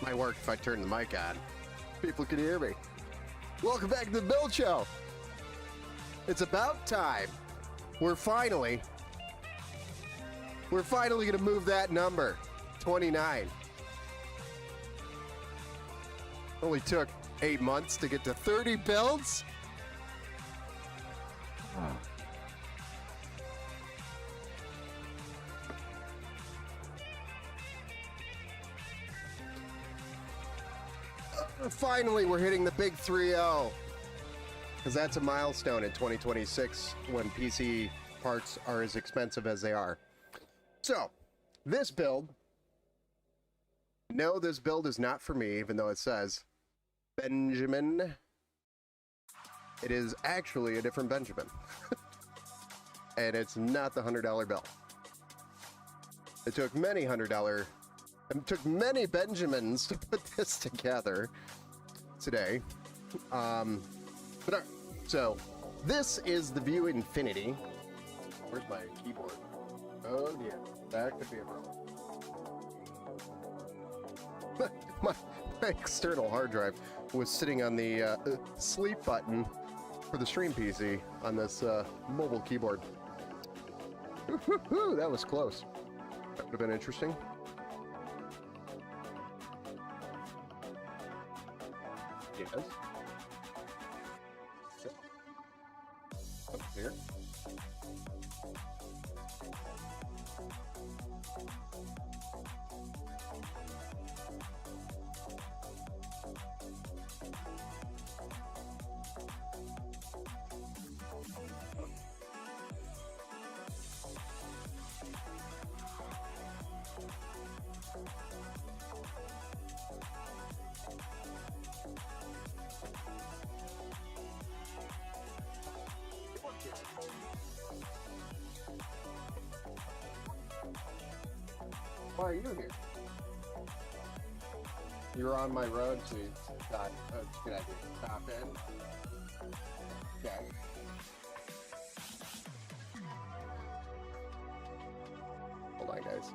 Might work if I turn the mic on. People can hear me. Welcome back to the Build Show. It's about time. We're finally going to move that number, 29. Only took 8 months to get to 30 builds. Finally, we're hitting the big 3-0. Because that's a milestone in 2026 when PC parts are as expensive as they are. So, this build. No, this build is not for me, even though it says Benjamin. It is actually a different Benjamin. And it's not the $100 bill. It took many It took many Benjamins to put this together today. So this is the View Infinity. Where's my keyboard? Oh yeah, back to paper. my external hard drive was sitting on the sleep button for the Stream PC on this mobile keyboard. That was close. That would have been interesting. Yes. Up here. Why are you here? You're on my road, so you thought, oh, it's a good idea to stop in. Okay. Hold on, guys.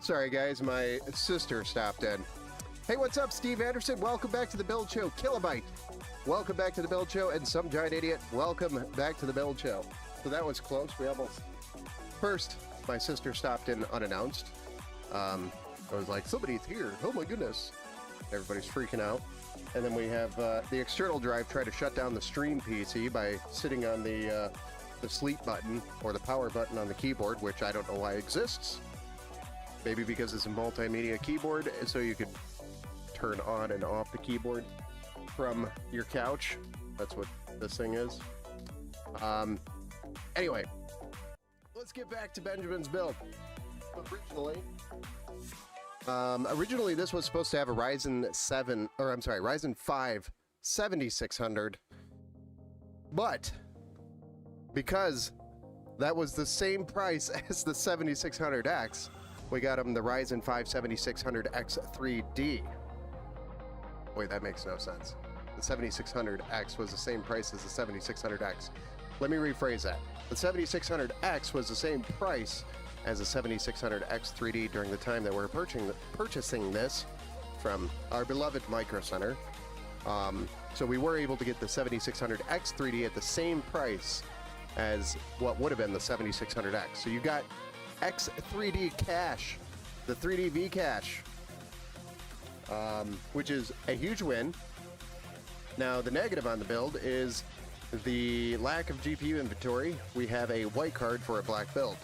Sorry, guys, my sister stopped in. Hey, what's up, Steve Anderson? Welcome back to the Build Show. Kilobyte, welcome back to the Build Show. And Some Giant Idiot, welcome back to the Build Show. So that was close. We almost... First, my sister stopped in unannounced. I was like, somebody's here. Oh, my goodness. Everybody's freaking out. And then we have the external drive try to shut down the Stream PC by sitting on the sleep button or the power button on the keyboard, which I don't know why exists. Maybe because it's a multimedia keyboard, so you could turn on and off the keyboard from your couch. That's what this thing is. Anyway, let's get back to Benjamin's build. Originally, this was supposed to have a Ryzen 5 7600, but because that was the same price as the 7600X, we got him the Ryzen 5 7600X 3D. Wait, that makes no sense. The 7600X was the same price as the 7600X. Let me rephrase that. The 7600X was the same price as the 7600X 3D during the time that we're purchasing this from our beloved Micro Center. So we were able to get the 7600X 3D at the same price as what would have been the 7600X. So you got X3D cache, the 3D V cache, which is a huge win. Now, the negative on the build is the lack of GPU inventory. We have a white card for a black build.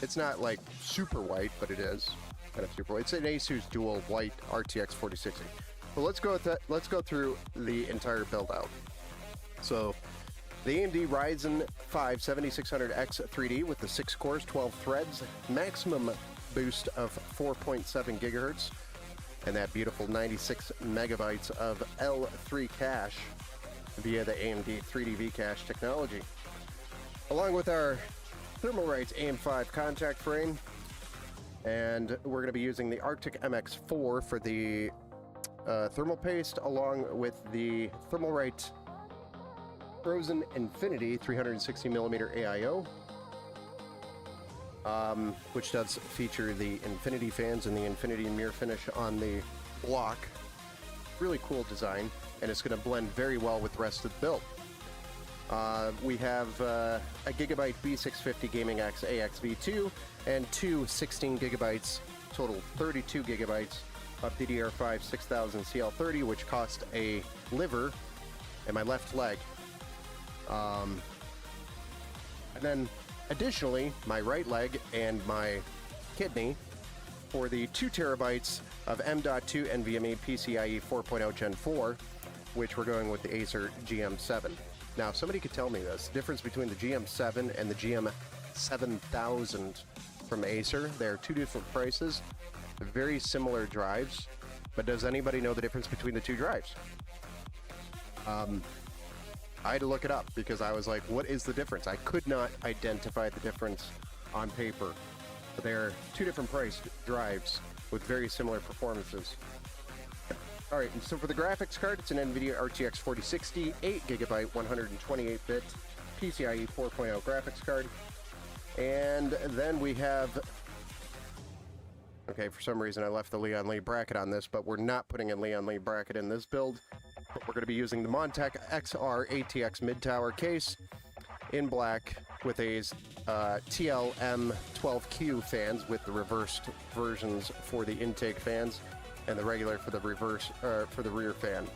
It's not like super white, but it is kind of super white. It's an Asus Dual White RTX 4060. But let's go through the entire build out. So, the AMD Ryzen 5 7600X 3D with the 6 cores, 12 threads, maximum boost of 4.7 gigahertz, and that beautiful 96 megabytes of L3 cache via the AMD 3D V cache technology. Along with our Thermalright's AM5 contact frame, and we're going to be using the Arctic MX4 for the thermal paste, along with the Thermalright Frozen Infinity 360mm AIO, which does feature the Infinity fans and the Infinity mirror finish on the block. Really cool design, and it's going to blend very well with the rest of the build. We have a Gigabyte B650 Gaming X AX V2 and two 16 gigabytes, total 32 gigabytes of DDR5 6000 CL30, which cost a liver and my left leg. And then additionally, my right leg and my kidney for the 2 terabytes of M.2 NVMe PCIe 4.0 Gen 4, which we're going with the Acer GM7. Now, somebody could tell me this, the difference between the GM7 and the GM7000 from Acer. They're 2 different prices, very similar drives, but does anybody know the difference between the 2 drives? I had to look it up because I was like, what is the difference? I could not identify the difference on paper. But they're 2 different priced drives with very similar performances. All right, and so for the graphics card, it's an NVIDIA RTX 4060, 8GB, 128-bit PCIe 4.0 graphics card. And then we have, okay, for some reason I left the Leon Lee bracket on this, but we're not putting a Leon Lee bracket in this build. But we're going to be using the Montech XR ATX mid-tower case in black with a TLM12Q fans with the reversed versions for the intake fans, and the regular for the reverse for the rear fan,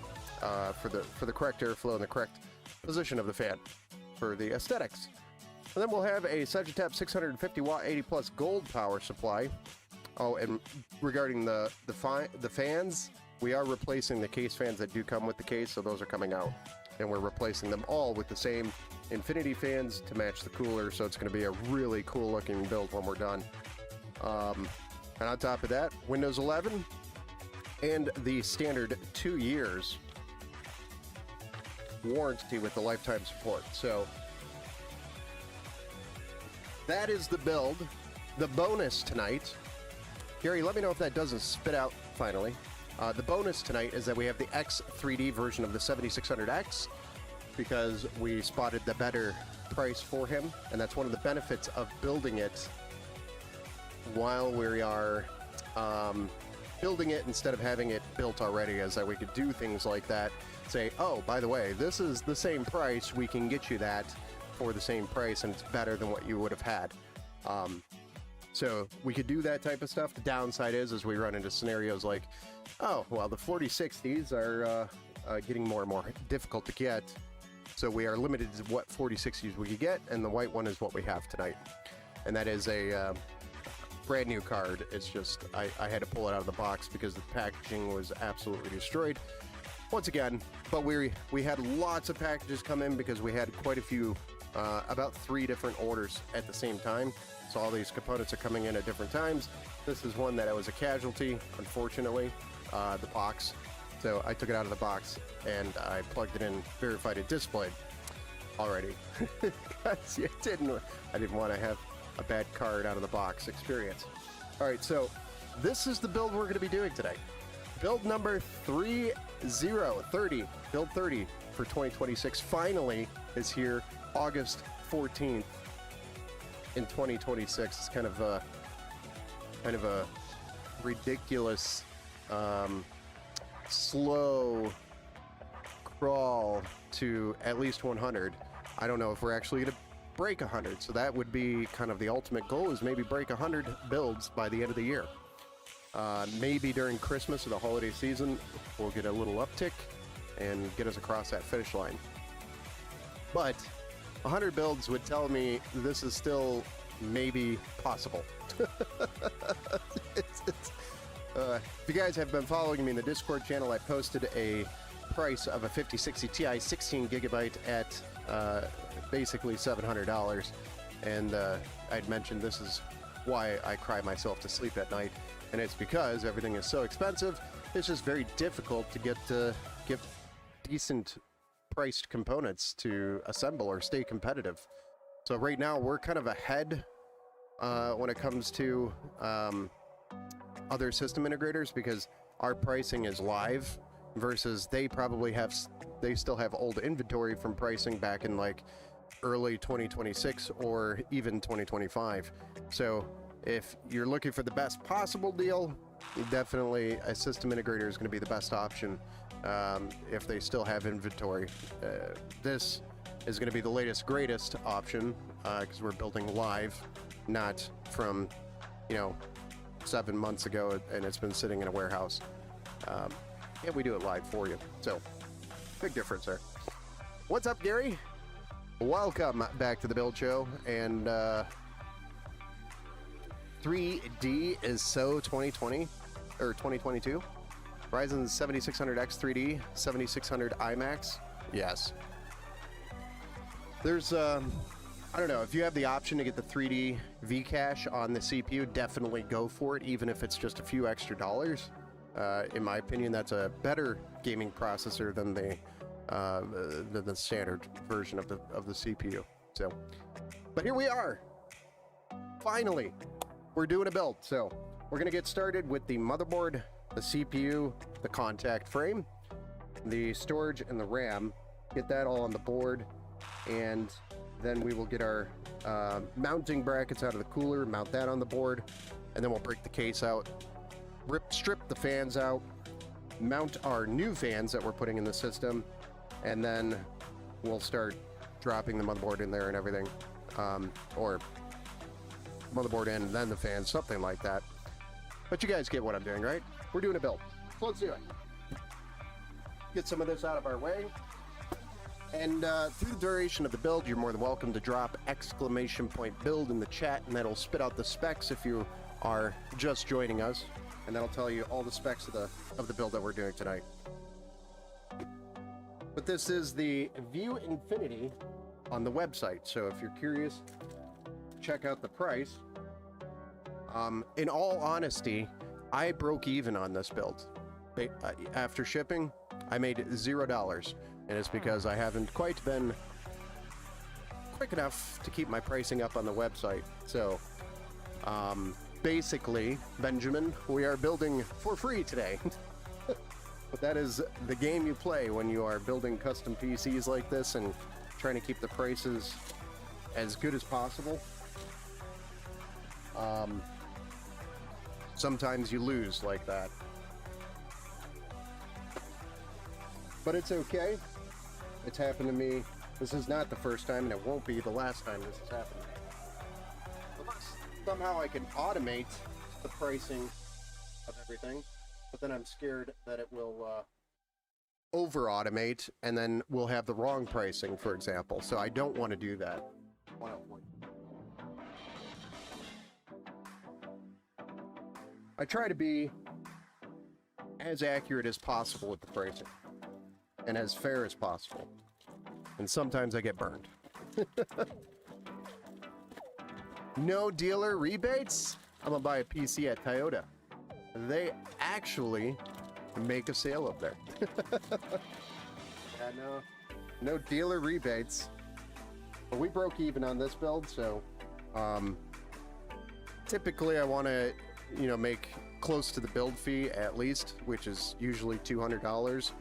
for the correct airflow and the correct position of the fan for the aesthetics. And then we'll have a Sagittap 650 watt 80 plus gold power supply. Oh, and regarding the fans, we are replacing the case fans that do come with the case, so those are coming out, and we're replacing them all with the same Infinity fans to match the cooler. So it's going to be a really cool looking build when we're done. And on top of that, Windows 11. And the standard 2 years warranty with the lifetime support. So that is the build. The bonus tonight, Gary, let me know if that doesn't spit out finally. The bonus tonight is that we have the X3D version of the 7600X because we spotted the better price for him, and that's one of the benefits of building it while we are building it instead of having it built already, as that we could do things like that, say, oh, by the way, this is the same price, we can get you that for the same price, and it's better than what you would have had. So we could do that type of stuff. The downside is we run into scenarios like, oh, well, the 4060s are getting more and more difficult to get, so we are limited to what 4060s we could get, and the white one is what we have tonight, and that is a brand new card. It's just I had to pull it out of the box because the packaging was absolutely destroyed once again. But we had lots of packages come in because we had quite a few, about 3 different orders at the same time, so all these components are coming in at different times. This is one that was a casualty, unfortunately, the box. So I took it out of the box and I plugged it in, verified it displayed already. I didn't want to have a bad card out of the box experience. All right, so this is the build we're going to be doing today. Build number 30, build 30 for 2026 finally is here, August 14th in 2026. It's kind of a ridiculous slow crawl to at least 100. I don't know if we're actually going to break 100, so that would be kind of the ultimate goal, is maybe break 100 builds by the end of the year. Maybe during Christmas or the holiday season we'll get a little uptick and get us across that finish line. But 100 builds would tell me this is still maybe possible. If you guys have been following me in the Discord channel, I posted a price of a 5060 Ti 16 gigabyte at basically $700, and I'd mentioned this is why I cry myself to sleep at night, and it's because everything is so expensive. It's just very difficult to get decent priced components to assemble or stay competitive. So right now we're kind of ahead when it comes to other system integrators, because our pricing is live versus they still have old inventory from pricing back in like early 2026 or even 2025. So if you're looking for the best possible deal, definitely a system integrator is going to be the best option if they still have inventory. This is going to be the latest greatest option because we're building live, not from 7 months ago, and it's been sitting in a warehouse. And we do it live for you. So, big difference there. What's up, Gary? Welcome back to the Build Show. And 3D is so 2020 or 2022. Ryzen 7600X 3D, 7600 IMAX. Yes. There's, I don't know, if you have the option to get the 3D V-Cache on the CPU, definitely go for it, even if it's just a few extra dollars. In my opinion, that's a better gaming processor than the standard version of the CPU. So, but here we are. Finally, we're doing a build. So we're gonna get started with the motherboard, the CPU, the contact frame, the storage, and the RAM. Get that all on the board, and then we will get our mounting brackets out of the cooler, mount that on the board, and then we'll break the case out, strip the fans out, mount our new fans that we're putting in the system, and then we'll start dropping the motherboard in there and everything, or motherboard in and then the fans, something like that. But you guys get what I'm doing, right? We're doing a build, so let's do it. Get some of this out of our way. And through the duration of the build, you're more than welcome to drop !build in the chat, and that'll spit out the specs if you are just joining us, and that'll tell you all the specs of the build that we're doing tonight. But this is the View Infinity on the website, so if you're curious, check out the price. In all honesty, I broke even on this build. After shipping, I made $0, and it's because I haven't quite been quick enough to keep my pricing up on the website. So, basically, Benjamin, we are building for free today. But that is the game you play when you are building custom PCs like this and trying to keep the prices as good as possible. Sometimes you lose like that. But it's okay. It's happened to me. This is not the first time, and it won't be the last time this has happened to me. Unless somehow I can automate the pricing of everything, but then I'm scared that it will over-automate, and then we'll have the wrong pricing, for example. So I don't want to do that. I try to be as accurate as possible with the pricing and as fair as possible, and sometimes I get burned. No dealer rebates? I'm gonna buy a PC at Toyota. They actually make a sale up there. Yeah, no dealer rebates. But we broke even on this build, so typically I want to make close to the build fee at least, which is usually $200.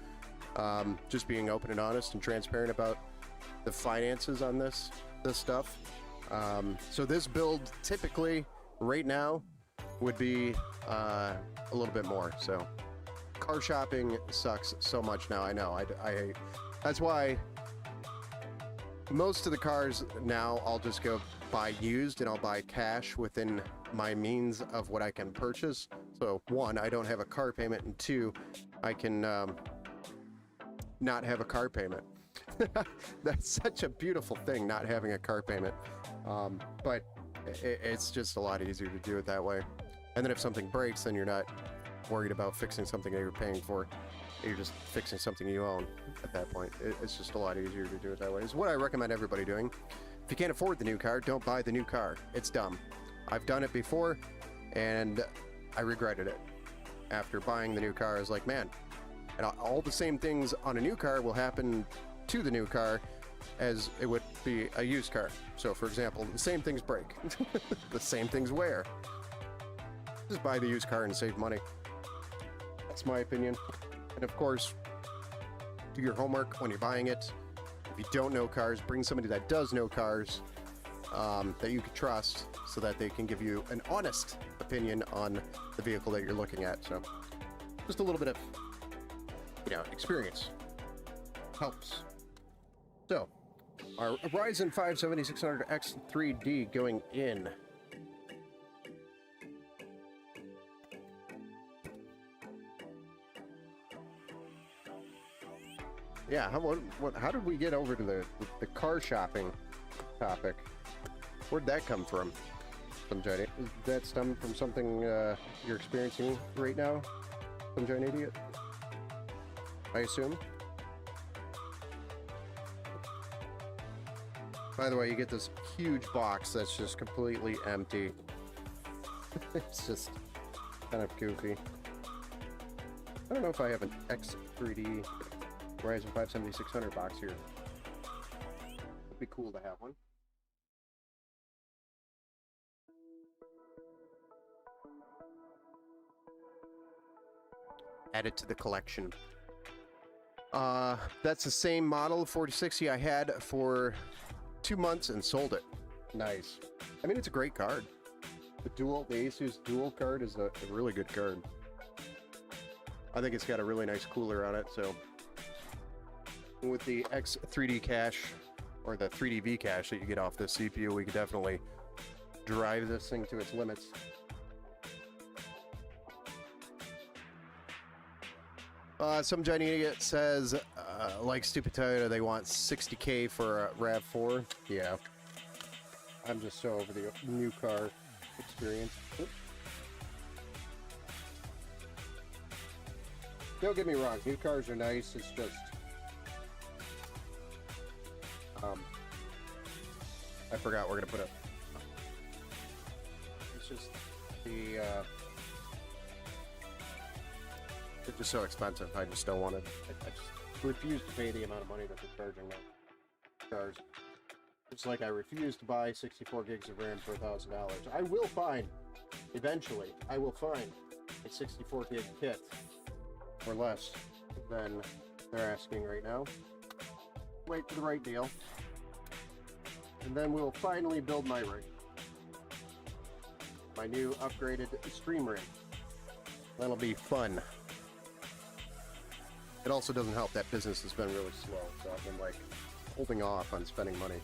Just being open and honest and transparent about the finances on this stuff. So this build typically right now would be a little bit more. So car shopping sucks so much now. I know. I that's why most of the cars now I'll just go buy used, and I'll buy cash within my means of what I can purchase. So one, I don't have a car payment, and two, I can not have a car payment. That's such a beautiful thing, not having a car payment. But it's just a lot easier to do it that way. And then if something breaks, then you're not worried about fixing something that you're paying for. You're just fixing something you own at that point. It's just a lot easier to do it that way. It's what I recommend everybody doing. If you can't afford the new car, don't buy the new car. It's dumb. I've done it before, and I regretted it. After buying the new car, I was like, man, and all the same things on a new car will happen to the new car as it would be a used car. So, for example, the same things break. The same things wear. Just buy the used car and save money. That's my opinion. And of course, do your homework when you're buying it. If you don't know cars, bring somebody that does know cars, that you can trust, so that they can give you an honest opinion on the vehicle that you're looking at. So just a little bit of, experience helps. So our Ryzen 5 7600X 3D going in. Yeah, how did we get over to the car shopping topic? Where'd that come from? Some giant. Is that stem from something you're experiencing right now? Some giant idiot? I assume. By the way, you get this huge box that's just completely empty. It's just kind of goofy. I don't know if I have an X3D Ryzen 5 7600 box here. It'd be cool to have one. Add it to the collection. That's the same model 4060 I had for 2 months and sold it. Nice. I mean, it's a great card. The Asus dual card is a really good card. I think it's got a really nice cooler on it, so with the X3D cache or the 3D cache that you get off this CPU, we could definitely drive this thing to its limits. Some giant idiot says, like stupid Toyota, they want $60K for a RAV4. Yeah. I'm just so over the new car experience. Oops. Don't get me wrong, new cars are nice, it's just... I forgot we're gonna put a... It's just the, It's just so expensive. I just don't want to. I just refuse to pay the amount of money that they're charging now. Cars. It's like I refuse to buy 64 gigs of RAM for $1,000. I will find, eventually, I will find a 64 gig kit for less than they're asking right now. Wait for the right deal. And then we'll finally build my rig. My new upgraded stream rig. That'll be fun. It also doesn't help that business has been really slow, so I've been like holding off on spending money.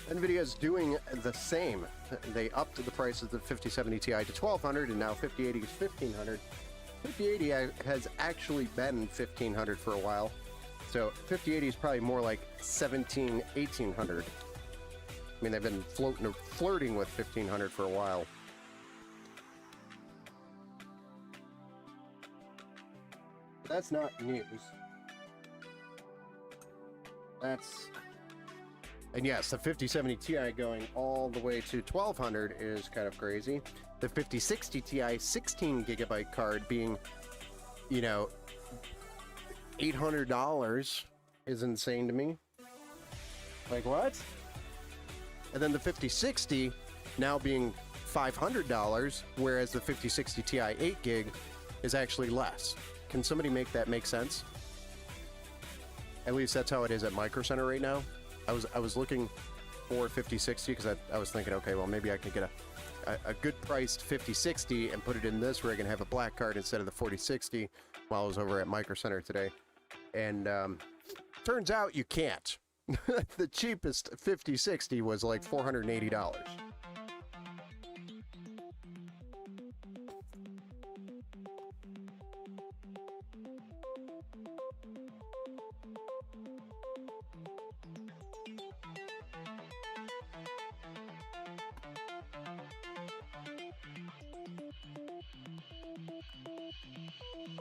NVIDIA is doing the same. They upped the price of the 5070 Ti to $1,200 and now 5080 is $1,500. 5080 has actually been $1,500 for a while, so 5080 is probably more like $1,700, $1,800. I mean, they've been flirting with $1,500 for a while. That's not news. That's... And yes, the 5070 Ti going all the way to $1,200 is kind of crazy. The 5060 Ti 16 gigabyte card being, you know, $800 is insane to me. Like, what? And then the 5060 now being $500, whereas the 5060 Ti 8 gig is actually less. Can somebody make that make sense? At least that's how it is at Micro Center right now. I was looking for 5060 because I was thinking, okay, well, maybe I could get a good priced 5060 and put it in this rig and have a black card instead of the 4060 while I was over at Micro Center today. And turns out you can't. The cheapest 5060 was like $480.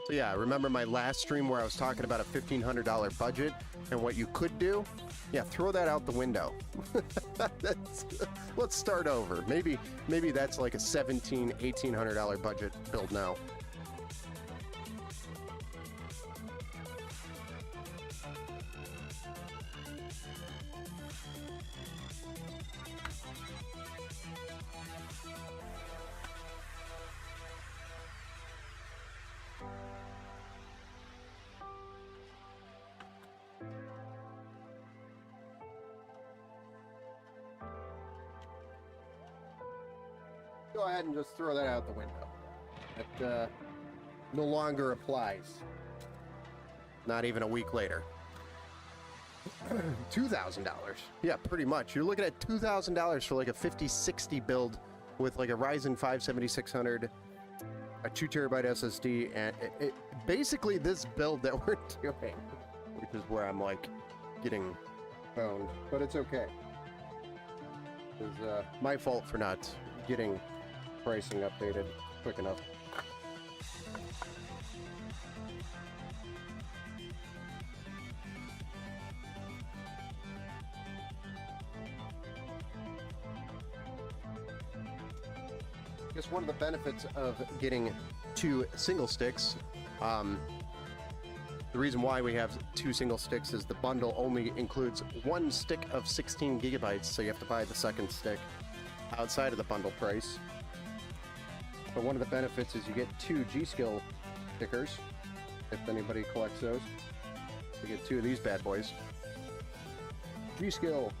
So yeah, remember my last stream where I was talking about a $1,500 budget and what you could do? Yeah, throw that out the window. Let's start over. Maybe that's like a $1,700, $1,800 budget build now. Go ahead and just throw that out the window. That no longer applies. Not even a week later. $2,000. Yeah, pretty much. You're looking at $2,000 for like a 5060 build with like a Ryzen 5 7600, a 2 terabyte SSD, and basically this build that we're doing which is where I'm like getting boned, but it's okay. It's my fault for not getting pricing updated quick enough. I guess one of the benefits of getting 2 single sticks, the reason why we have 2 single sticks is the bundle only includes 1 stick of 16 gigabytes, so you have to buy the second stick outside of the bundle price. But one of the benefits is you get 2 G-Skill stickers, if anybody collects those. You get 2 of these bad boys. G-Skill.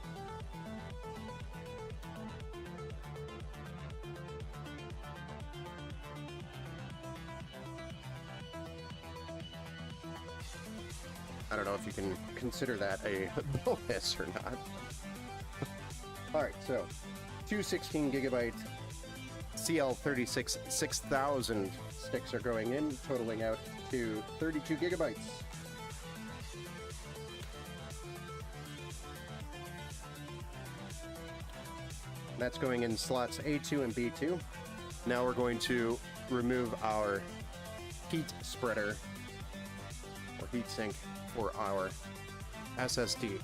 I don't know if you can consider that a bonus or not. Alright, so 2 16 gigabyte CL36 6000 sticks are going in, totaling out to 32 gigabytes. That's going in slots A2 and B2. Now we're going to remove our heat spreader or heat sink for our SSD.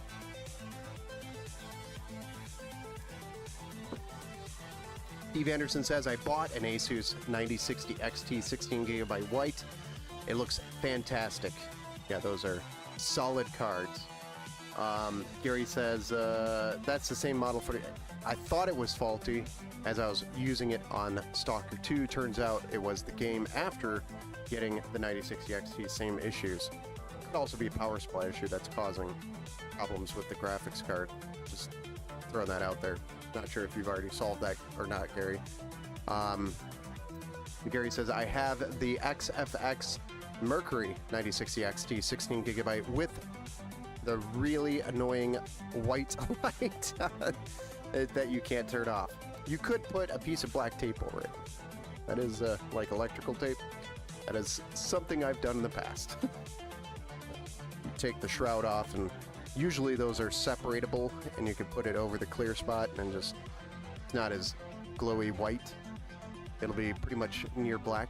Steve Anderson says, I bought an Asus 9060 XT 16GB white. It looks fantastic. Yeah, those are solid cards. Gary says, that's the same model for... I thought it was faulty as I was using it on Stalker 2. Turns out it was the game after getting the 9060 XT, same issues. Could also be a power supply issue that's causing problems with the graphics card. Just throwing that out there. Not sure if you've already solved that or not, Gary. Gary says, I have the XFX Mercury 9060 XT 16GB with the really annoying white light that you can't turn off. You could put a piece of black tape over it. That is like electrical tape. That is something I've done in the past. You take the shroud off, and usually those are separatable, and you can put it over the clear spot and just, it's not as glowy white. It'll be pretty much near black.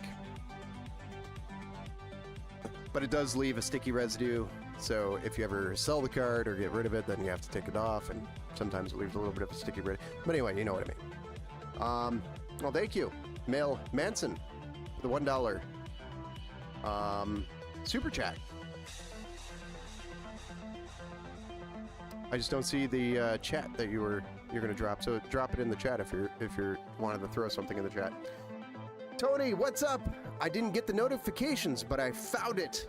But it does leave a sticky residue, so if you ever sell the card or get rid of it, then you have to take it off, and sometimes it leaves a little bit of a sticky residue. But anyway, you know what I mean. Well, thank you, Mel Manson, for the $1 super chat. I just don't see the chat that you're gonna drop, so drop it in the chat if you're wanting to throw something in the chat. Tony, what's up? I didn't get the notifications, but I found it.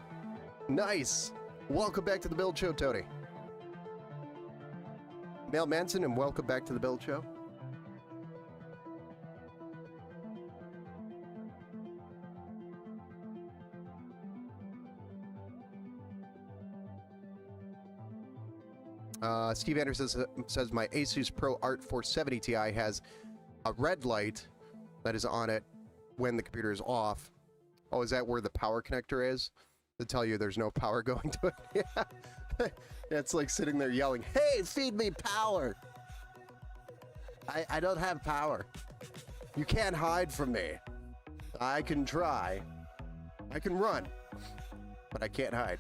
Nice. Welcome back to the Build Show, Tony. Mel Manson, and welcome back to the Build Show. Steve Anderson says my Asus Pro Art 470 Ti has a red light that is on it when the computer is off. Oh, is that where the power connector is? To tell you there's no power going to it? Yeah. It's like sitting there yelling, hey, feed me power! I don't have power. You can't hide from me. I can try. I can run. But I can't hide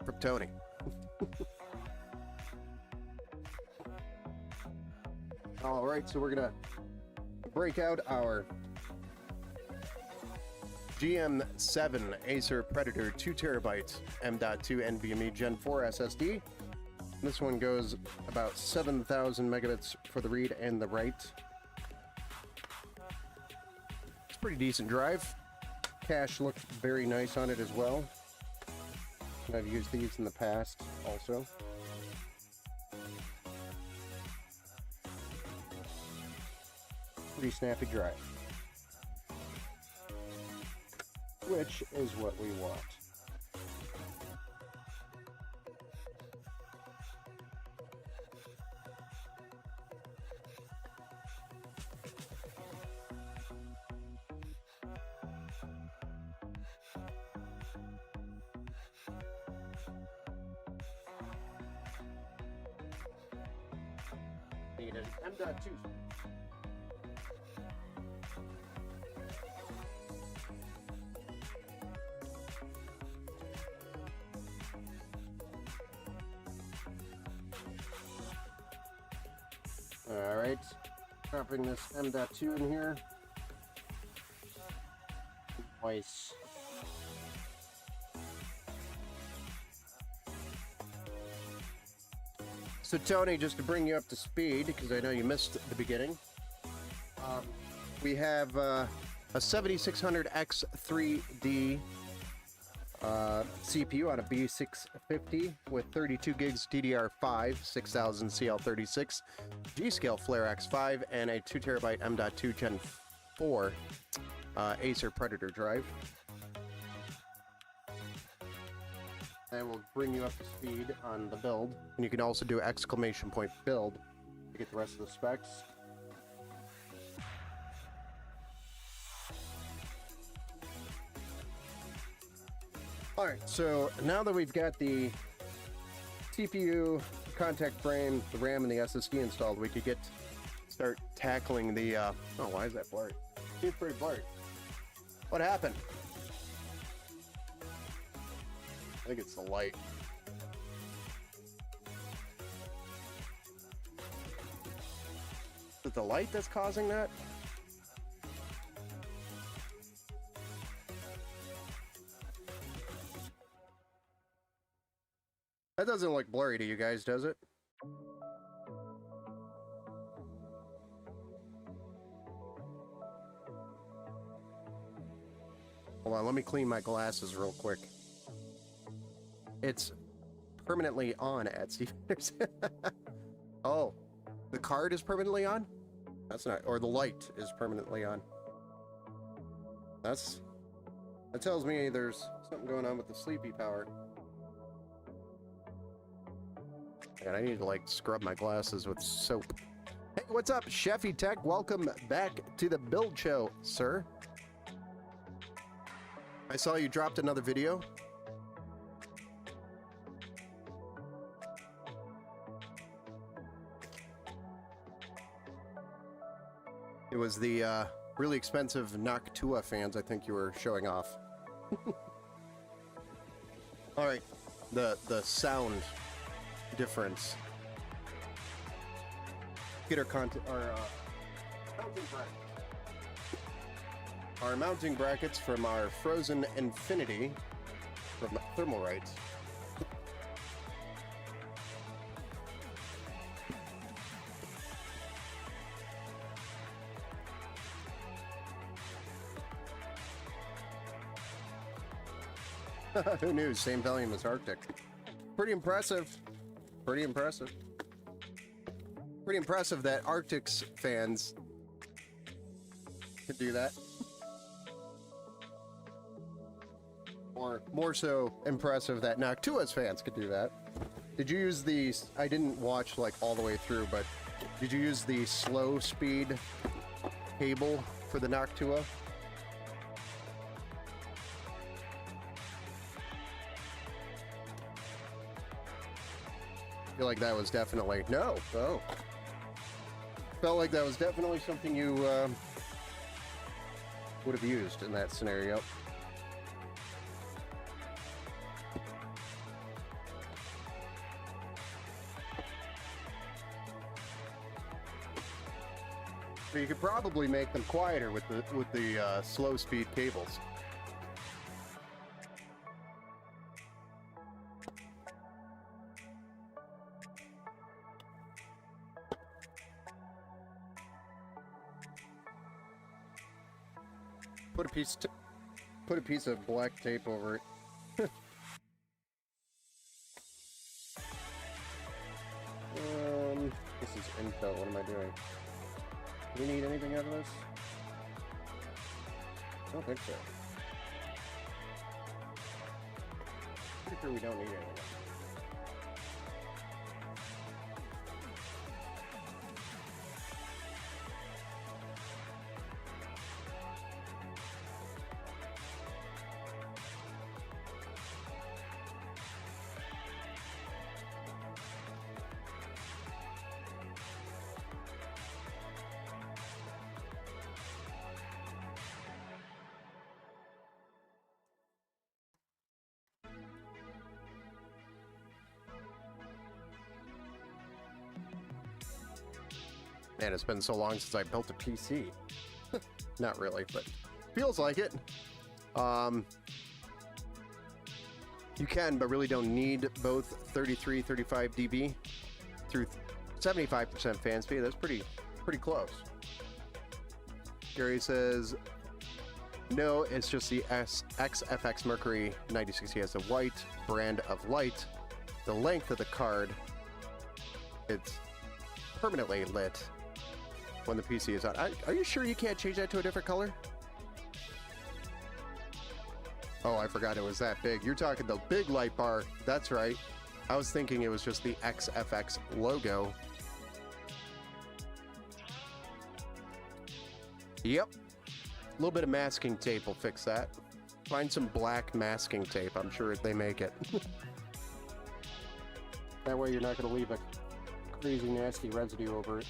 from Tony. All right, so we're gonna break out our GM7 Acer Predator 2TB M.2 NVMe Gen 4 SSD. This one goes about 7,000 megabits for the read and the write. It's a pretty decent drive. Cache looks very nice on it as well. I've used these in the past also. Pretty snappy drive, which is what we want. need an M.2. All right, dropping this M.2 in here. Twice. So Tony, just to bring you up to speed, because I know you missed the beginning, we have a 7600X3D CPU on a B650 with 32 gigs DDR5, 6000 CL36, G-Scale Flare X5, and a 2 terabyte M.2 Gen 4 Acer Predator drive. And we'll bring you up to speed on the build. And you can also do exclamation point build to get the rest of the specs. Alright, so now that we've got the CPU, contact frame, the RAM, and the SSD installed, we could start tackling the, oh, why is that blurry? It's pretty blurry. What happened? I think it's the light. Is it the light that's causing that? That doesn't look blurry to you guys, does it? Hold on, let me clean my glasses real quick. It's permanently on, Etsy. Oh, the card is permanently on? That's not, or the light is permanently on. That tells me there's something going on with the sleepy power. And I need to like scrub my glasses with soap. Hey, what's up, Chefy Tech? Welcome back to the build show, sir. I saw you dropped another video. It was the really expensive Noctua fans I think you were showing off. All right, the sound difference. Get our content, our mounting brackets from our Frozen Infinity from Thermalright. Who knew? Same volume as Arctic. Pretty impressive. Pretty impressive. Pretty impressive that Arctic's fans could do that. Or more so impressive that Noctua's fans could do that. Did you use the... I didn't watch like all the way through, but did you use the slow speed cable for the Noctua? I feel like that was definitely... No! Oh. Felt like that was definitely something you would have used in that scenario. But you could probably make them quieter with the slow speed cables. Put a piece of black tape over it. This is info. What am I doing? Do we need anything out of this? I don't think so. Pretty sure we don't need anything. Man, it's been so long since I built a PC. Not really, but feels like it. You can, but really don't need both 33, 35 dB through 75% fan speed. That's pretty close. Gary says, no, it's just the XFX Mercury 9060 has a white brand of light. The length of the card, it's permanently lit when the PC is on. Are you sure you can't change that to a different color? Oh, I forgot it was that big. You're talking the big light bar. That's right. I was thinking it was just the XFX logo. Yep. A little bit of masking tape will fix that. Find some black masking tape. I'm sure they make it. That way you're not going to leave a crazy nasty residue over it.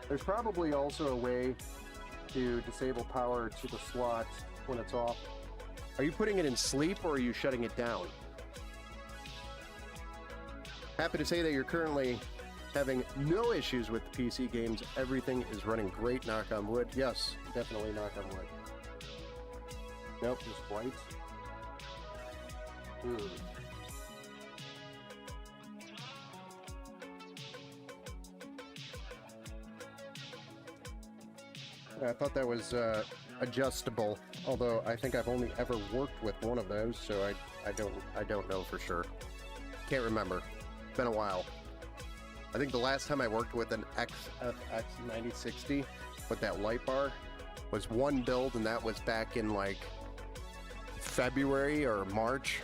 There's probably also a way to disable power to the slot when it's off. Are you putting it in sleep or are you shutting it down? Happy to say that you're currently having no issues with the PC games. Everything is running great, knock on wood. Yes, definitely knock on wood. Nope, just white. I thought that was adjustable, although I think I've only ever worked with one of those, so I don't know for sure. Can't remember. It's been a while. I think the last time I worked with an XFX 9060 with that light bar was one build, and that was back in like February or March.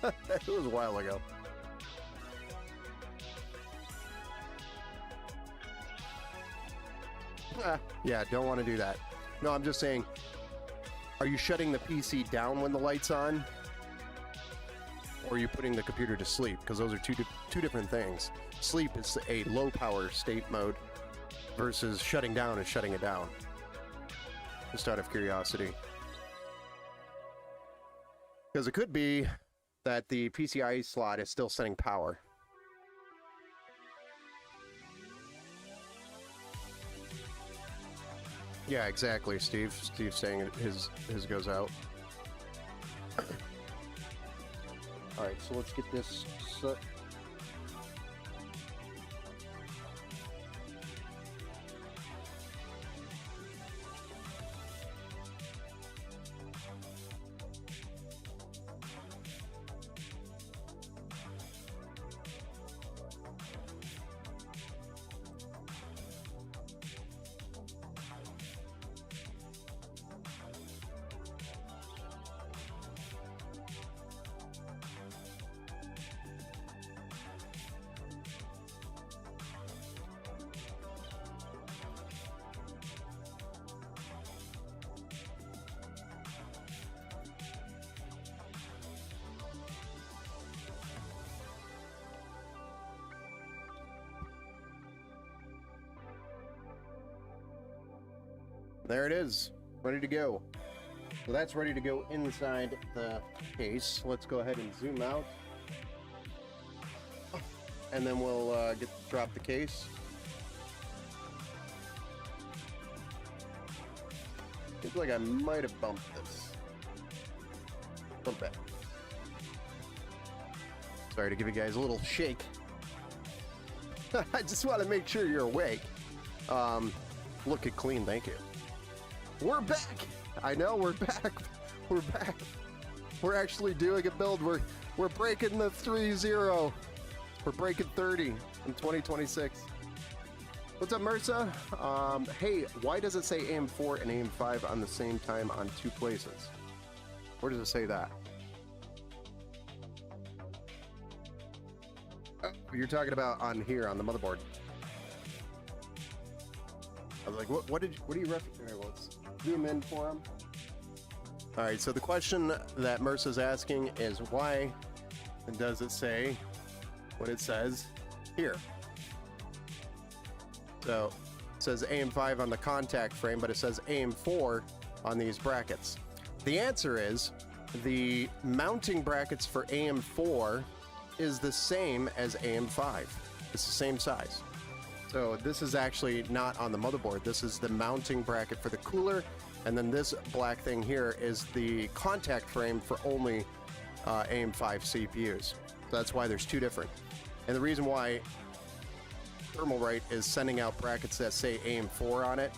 It was a while ago. Yeah, don't want to do that. No, I'm just saying, are you shutting the PC down when the light's on? Or are you putting the computer to sleep? Because those are two different things. Sleep is a low power state mode versus shutting down is shutting it down. Just out of curiosity. Because it could be that the PCIe slot is still sending power. Yeah, exactly, Steve. Steve's saying his goes out. Alright, so let's get this set. There it is, ready to go. So that's ready to go inside the case. Let's go ahead and zoom out. And then we'll drop the case. Seems like I might have bumped this. Bump it. Sorry to give you guys a little shake. I just want to make sure you're awake. Looking clean, thank you. We're back! I know, we're back. We're back. We're actually doing a build. We're breaking the 3-0. We're breaking 30 in 2026. What's up, Mersa? Hey, why does it say AM4 and AM5 on the same time on two places? Where does it say that? Oh, you're talking about on here on the motherboard. I was like, what are you referencing? Let's zoom in for him. All right, so the question that Mercer's asking is why does it say what it says here? So it says AM5 on the contact frame, but it says AM4 on these brackets. The answer is the mounting brackets for AM4 is the same as AM5. It's the same size. So this is actually not on the motherboard. This is the mounting bracket for the cooler, and then this black thing here is the contact frame for only AM5 CPUs. So that's why there's two different. And the reason why Thermalright is sending out brackets that say AM4 on it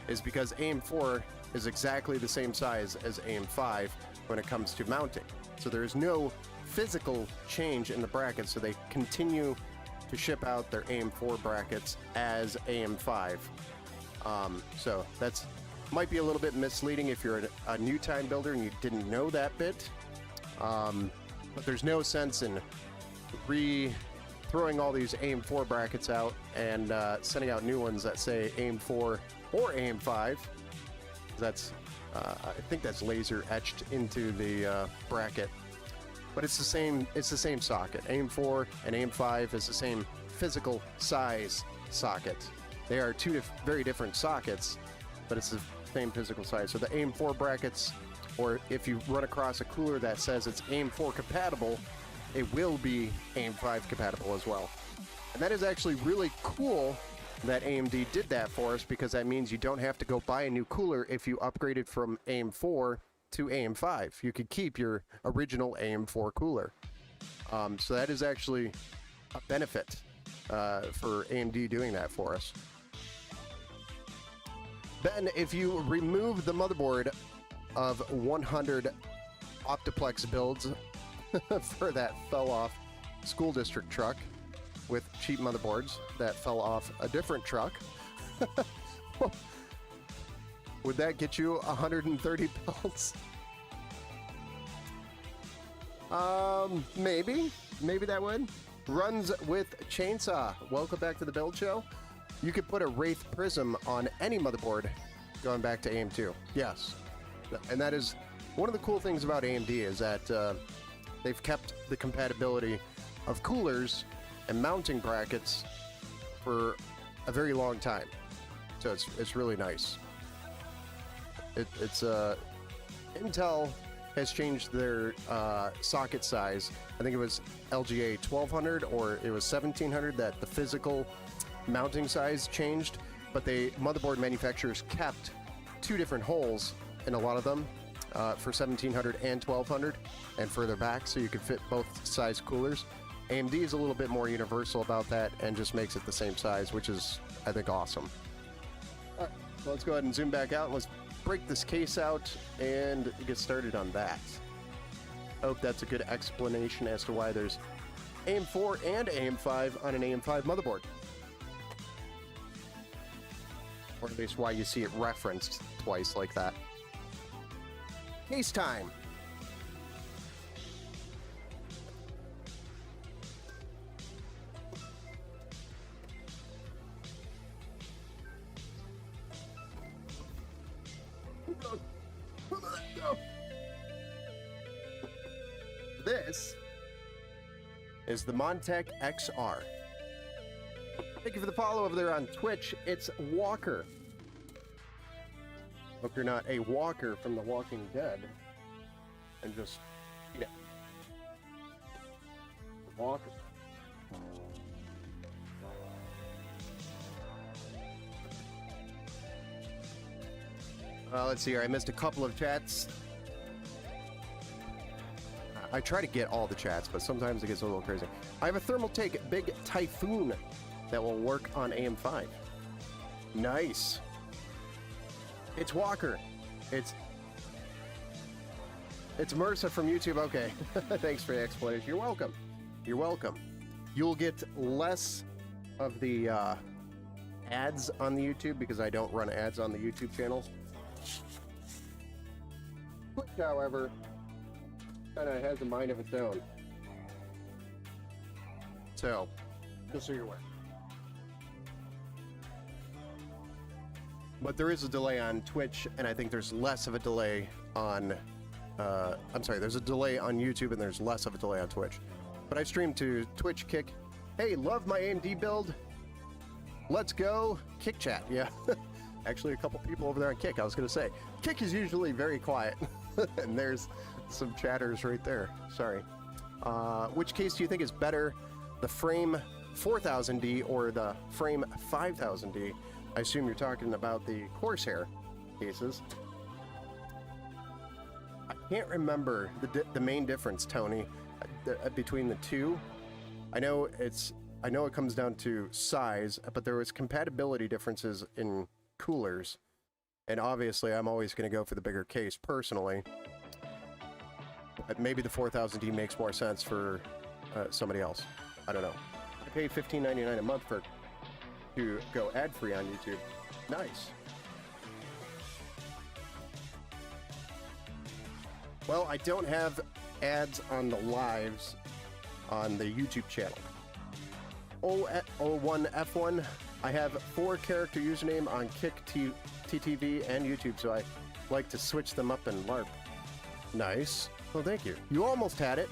is because AM4 is exactly the same size as AM5 when it comes to mounting. So there's no physical change in the brackets, so they continue to ship out their AM4 brackets as AM5. So that's might be a little bit misleading if you're a new time builder and you didn't know that bit. But there's no sense in throwing all these AM4 brackets out and sending out new ones that say AM4 or AM5. That's I think that's laser etched into the bracket. But it's the same socket. AM4 and AM5 is the same physical size socket. They are two very different sockets, but it's the same physical size. So the AM4 brackets, or if you run across a cooler that says it's AM4 compatible, it will be AM5 compatible as well. And that is actually really cool that AMD did that for us, because that means you don't have to go buy a new cooler if you upgraded from AM4 to AM5. You could keep your original AM4 cooler. So that is actually a benefit for AMD doing that for us. Then, if you remove the motherboard of 100 Optiplex builds for that fell off school district truck with cheap motherboards that fell off a different truck, would that get you 130 builds? Maybe that would. Runs with Chainsaw. Welcome back to the Build Show. You could put a Wraith Prism on any motherboard going back to AM2. Yes. And that is one of the cool things about AMD, is that they've kept the compatibility of coolers and mounting brackets for a very long time. So it's really nice. Intel has changed their socket size. I think it was LGA 1200 or it was 1700 that the physical mounting size changed, but motherboard manufacturers kept two different holes in a lot of them for 1700 and 1200 and further back, so you could fit both size coolers. AMD is a little bit more universal about that and just makes it the same size, which is, I think, awesome. All right, so let's go ahead and zoom back out and let's break this case out and get started on that. I hope that's a good explanation as to why there's AM4 and AM5 on an AM5 motherboard. Or at least why you see it referenced twice like that. Case time. This is the Montech XR. Thank you for the follow over there on Twitch. It's Walker. Hope you're not a walker from The Walking Dead and just, Walker. Let's see here. I missed a couple of chats. I try to get all the chats, but sometimes it gets a little crazy. I have a Thermaltake Big Typhoon that will work on AM5. Nice. It's Walker. It's Marissa from YouTube. Okay. Thanks for the explanation. You're welcome. You're welcome. You'll get less of the ads on the YouTube because I don't run ads on the YouTube channels. Twitch, however, kind of has a mind of its own. So, just so you're aware. But there is a delay on Twitch, and I think there's less of a delay on... there's a delay on YouTube, and there's less of a delay on Twitch. But I stream to Twitch, Kick. Hey, love my AMD build. Let's go. Kick chat, yeah. Actually, a couple people over there on Kick, I was going to say. Kick is usually very quiet, and there's some chatters right there. Sorry. Which case do you think is better, the Frame 4000D or the Frame 5000D? I assume you're talking about the Corsair cases. I can't remember the main difference, Tony, between the two. I know it comes down to size, but there was compatibility differences in coolers, and obviously I'm always going to go for the bigger case personally. But maybe the 4000D makes more sense for somebody else. I don't know. I pay $15.99 a month to go ad-free on YouTube. Nice. Well, I don't have ads on the lives on the YouTube channel. O1F1, I have 4-character username on Kick, TTV, and YouTube, so I like to switch them up and LARP. Nice. Well, thank you. You almost had it.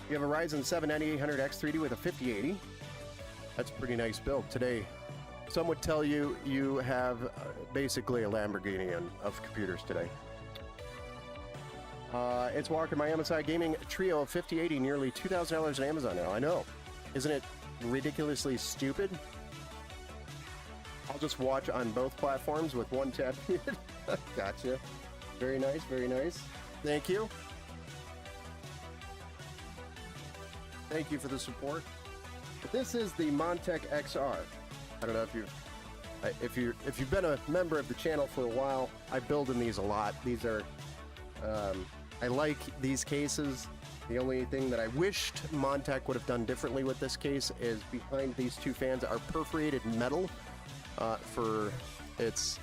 You have a Ryzen 7 9800X 3D with a 5080. That's a pretty nice build. Today, some would tell you you have basically a Lamborghini of computers today. It's Walker, my MSI Gaming Trio 5080, nearly $2,000 on Amazon now. I know. Isn't it ridiculously stupid? I'll just watch on both platforms with one tap. Gotcha. Very nice, very nice. Thank you. Thank you for the support. But this is the Montech XR. I don't know if you've been a member of the channel for a while. I build in these a lot. These are I like these cases. The only thing that I wished Montech would have done differently with this case is behind these two fans are perforated metal for its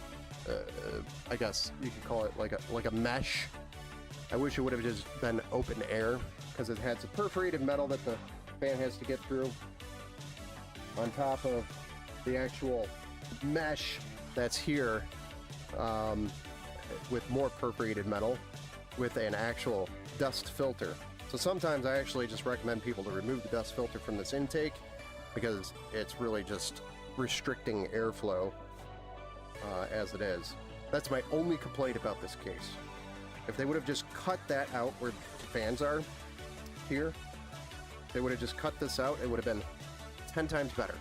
I guess you could call it like a mesh. I wish it would have just been open air, because it has a perforated metal that the fan has to get through on top of the actual mesh that's here, with more perforated metal with an actual dust filter. So sometimes I actually just recommend people to remove the dust filter from this intake, because it's really just restricting airflow as it is. That's my only complaint about this case. If they would have just cut that out where the fans are here, they would have just cut this out, it would have been 10 times better.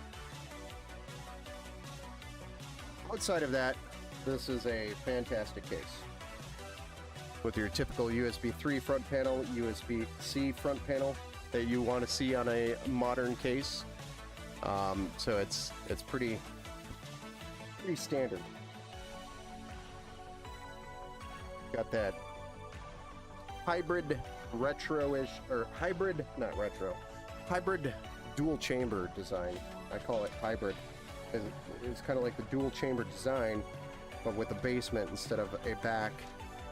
Outside of that, this is a fantastic case. With your typical USB 3 front panel, USB-C front panel that you want to see on a modern case. So it's pretty standard. Got that hybrid retro-ish, or hybrid, not retro, hybrid dual chamber design. I call it hybrid. It's kind of like the dual chamber design, but with a basement instead of a back.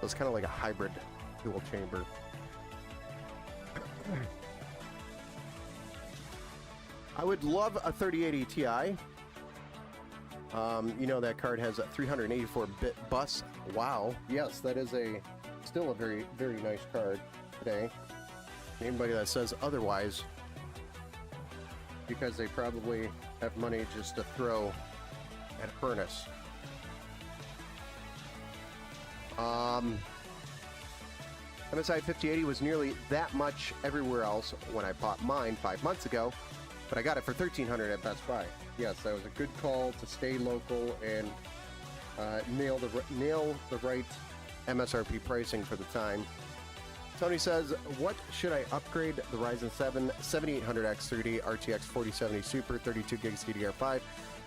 It's kind of like a hybrid dual chamber. I would love a 3080 Ti. You know, that card has a 384-bit bus. Wow. Yes, that is still a very, very nice card today. Anybody that says otherwise, because they probably have money just to throw at Furnace. MSI 5080 was nearly that much everywhere else when I bought mine 5 months ago, but I got it for $1,300 at Best Buy. Yes, that was a good call to stay local and nail the right MSRP pricing for the time. Tony says, what should I upgrade? The Ryzen 7 7800X 3D RTX 4070 Super 32 gigs DDR5,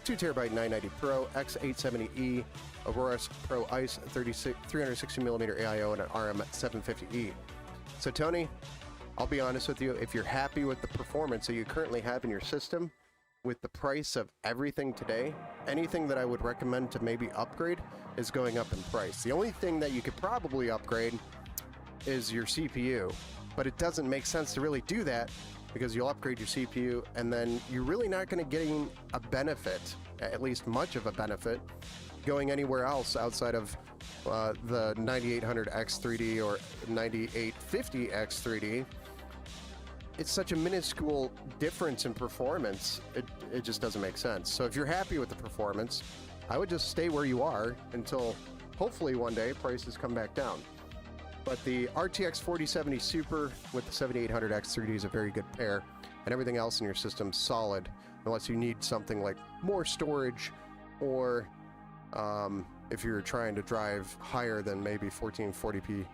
2TB 990 Pro, X870E, Aurora Pro Ice 360mm AIO, and an RM750E. So Tony, I'll be honest with you, if you're happy with the performance that you currently have in your system, with the price of everything today, anything that I would recommend to maybe upgrade is going up in price. The only thing that you could probably upgrade is your CPU, but it doesn't make sense to really do that, because you'll upgrade your CPU and then you're really not going to get a benefit, at least much of a benefit, going anywhere else outside of the 9800X 3D or 9850X 3D. It's such a minuscule difference in performance, it just doesn't make sense. So if you're happy with the performance, I would just stay where you are until hopefully one day prices come back down. But the RTX 4070 Super with the 7800X 3D is a very good pair, and everything else in your system's solid, unless you need something like more storage, or if you're trying to drive higher than maybe 1440p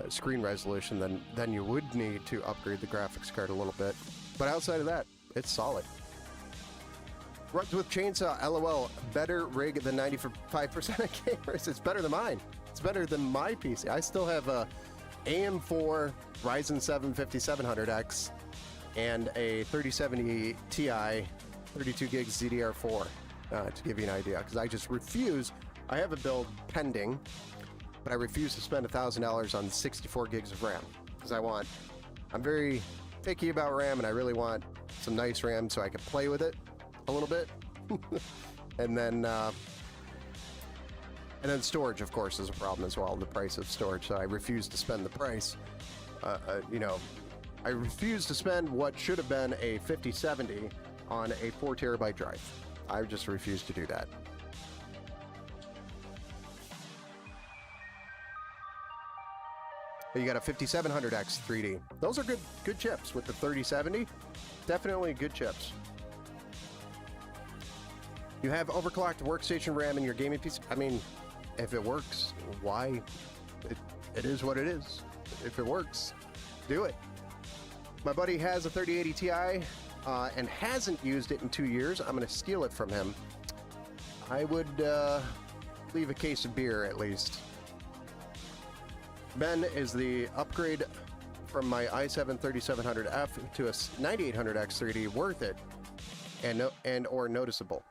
screen resolution, then you would need to upgrade the graphics card a little bit. But outside of that, it's solid. Runs with Chainsaw, LOL, better rig than 95% of gamers. It's better than mine. It's better than my PC. I still have a AM4 Ryzen 7 5700X and a 3070 Ti 32 gigs ZDR4, to give you an idea, because I just refuse. I have a build pending, but I refuse to spend $1,000 on 64 gigs of RAM, because I'm very picky about RAM, and I really want some nice RAM so I can play with it a little bit. and then storage, of course, is a problem as well, the price of storage. So I refuse to spend the price. I refuse to spend what should have been a 5070 on a 4 terabyte drive. I just refuse to do that. You got a 5700X 3D. Those are good chips with the 3070. Definitely good chips. You have overclocked workstation RAM in your gaming PC. I mean, if it works, why? It is what it is. If it works, do it. My buddy has a 3080 Ti and hasn't used it in 2 years. I'm going to steal it from him. I would leave a case of beer at least. Ben, is the upgrade from my i7 3700F to a 9800X 3D worth it and or noticeable?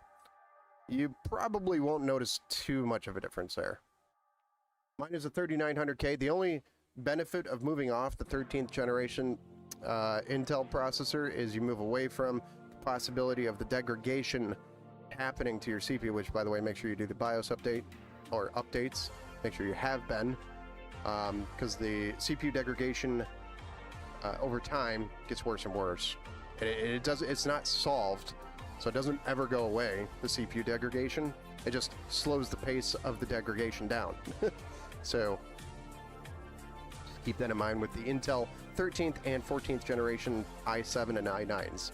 You probably won't notice too much of a difference there. Mine is a 3900K. The only benefit of moving off the 13th generation Intel processor is you move away from the possibility of the degradation happening to your CPU, which, by the way, make sure you do the BIOS update or updates. Make sure you have been, because the CPU degradation over time gets worse and worse. It's not solved, so it doesn't ever go away, the CPU degradation. It just slows the pace of the degradation down. So keep that in mind with the Intel 13th and 14th generation i7 and i9s.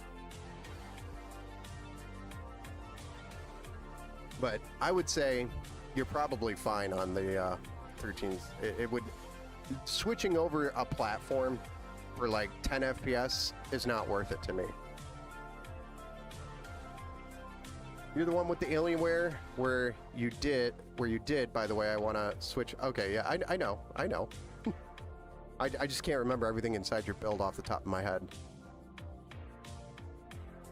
But I would say you're probably fine on the 13th. It would, switching over a platform for like 10 FPS is not worth it to me. You're the one with the Alienware where you did, by the way, I want to switch. Okay, yeah, I know. I just can't remember everything inside your build off the top of my head.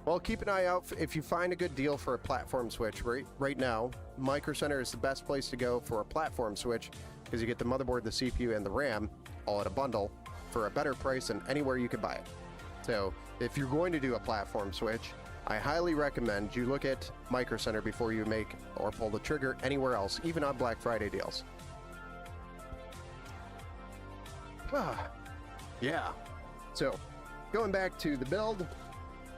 Well, keep an eye out if you find a good deal for a platform switch. Right now, Micro Center is the best place to go for a platform switch, because you get the motherboard, the CPU, and the RAM all in a bundle for a better price than anywhere you could buy it. So if you're going to do a platform switch, I highly recommend you look at Micro Center before you make or pull the trigger anywhere else, even on Black Friday deals. Yeah. So, going back to the build,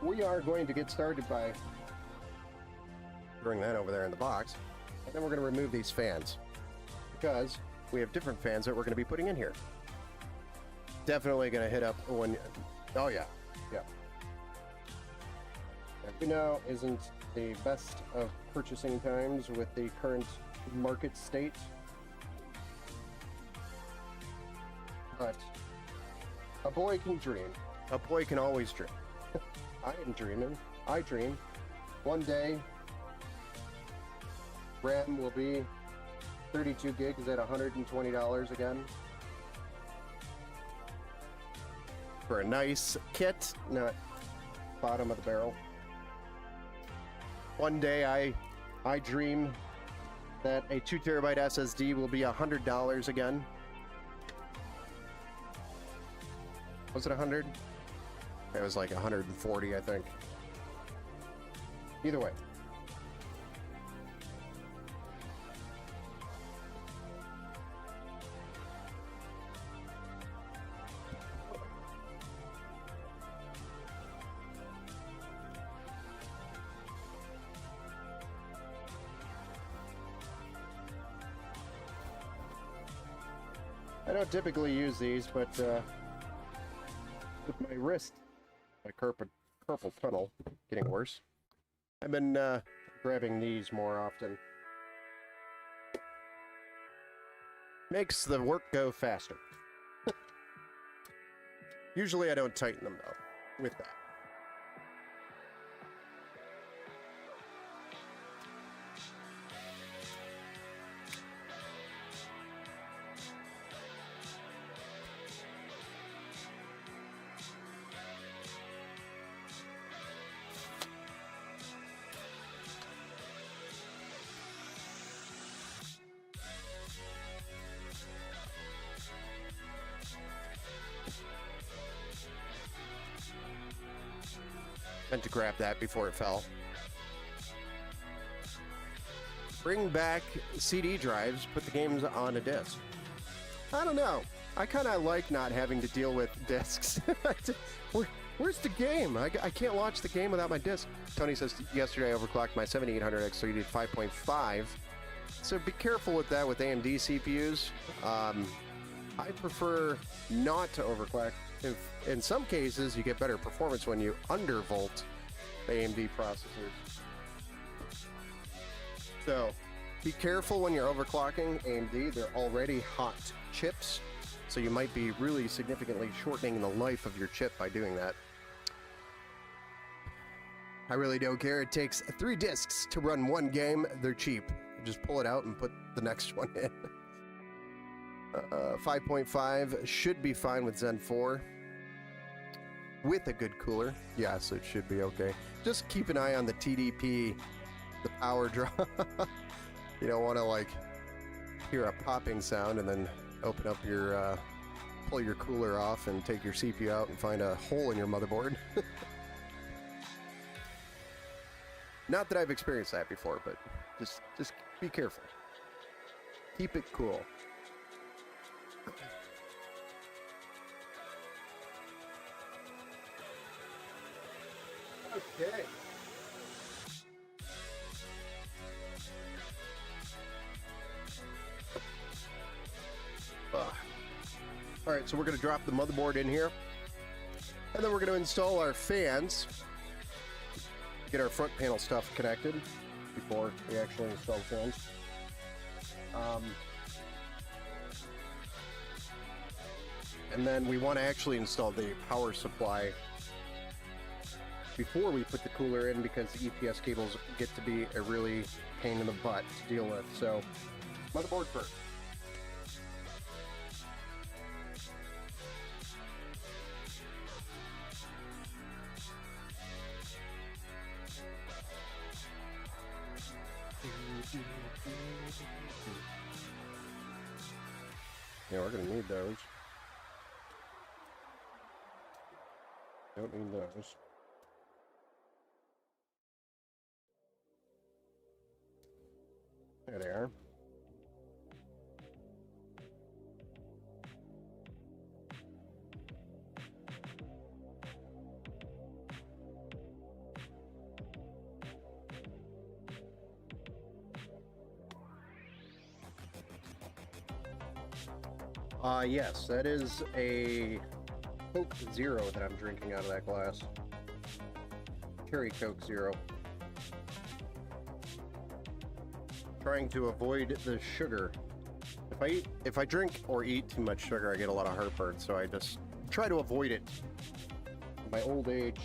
we are going to get started by throwing that over there in the box, and then we're going to remove these fans, because we have different fans that we're going to be putting in here. Definitely going to hit up one. Oh yeah, yeah. You know, isn't the best of purchasing times with the current market state. But a boy can dream. A boy can always dream. I am dreaming. I dream. One day, RAM will be 32 gigs at $120 again. For a nice kit, not bottom of the barrel. One day I dream that a 2 terabyte SSD will be $100 again. Was it 100? It was like 140, I think. Either way. I don't typically use these, but with my wrist, my carpal tunnel getting worse, I've been grabbing these more often. Makes the work go faster. Usually I don't tighten them though, with that. Meant to grab that before it fell. Bring back CD drives, put the games on a disc. I don't know. I kind of like not having to deal with discs. Where's the game? I can't watch the game without my disc. Tony says, yesterday I overclocked my 7800X, so you need 5.5. So be careful with that with AMD CPUs. I prefer not to overclock. In some cases, you get better performance when you undervolt the AMD processors. So be careful when you're overclocking AMD. They're already hot chips, so you might be really significantly shortening the life of your chip by doing that. I really don't care. It takes 3 discs to run one game. They're cheap. Just pull it out and put the next one in. 5.5 should be fine with Zen 4 with a good cooler. Yeah, so it should be okay. Just keep an eye on the TDP, the power draw. You don't want to like hear a popping sound and then open up your pull your cooler off and take your CPU out and find a hole in your motherboard. Not that I've experienced that before, but just be careful. Keep it cool. Okay. All right, so we're going to drop the motherboard in here, and then we're going to install our fans, get our front panel stuff connected before we actually install fans. And then we want to actually install the power supply before we put the cooler in, because the EPS cables get to be a really pain in the butt to deal with. So, motherboard first. Yeah, we're gonna need those. Don't need those. There they are. Yes, that is a Coke Zero that I'm drinking out of that glass. Cherry Coke Zero. Trying to avoid the sugar. If I drink or eat too much sugar, I get a lot of heartburn, so I just try to avoid it. In my old age.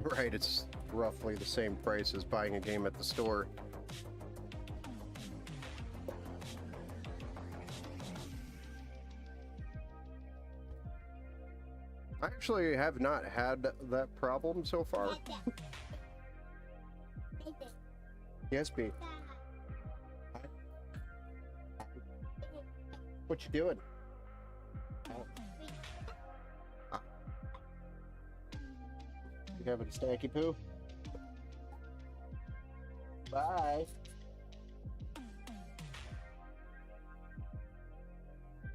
Right, it's roughly the same price as buying a game at the store. I actually have not had that problem so far. Yes, B. What you doing? You having a stanky poo? Bye.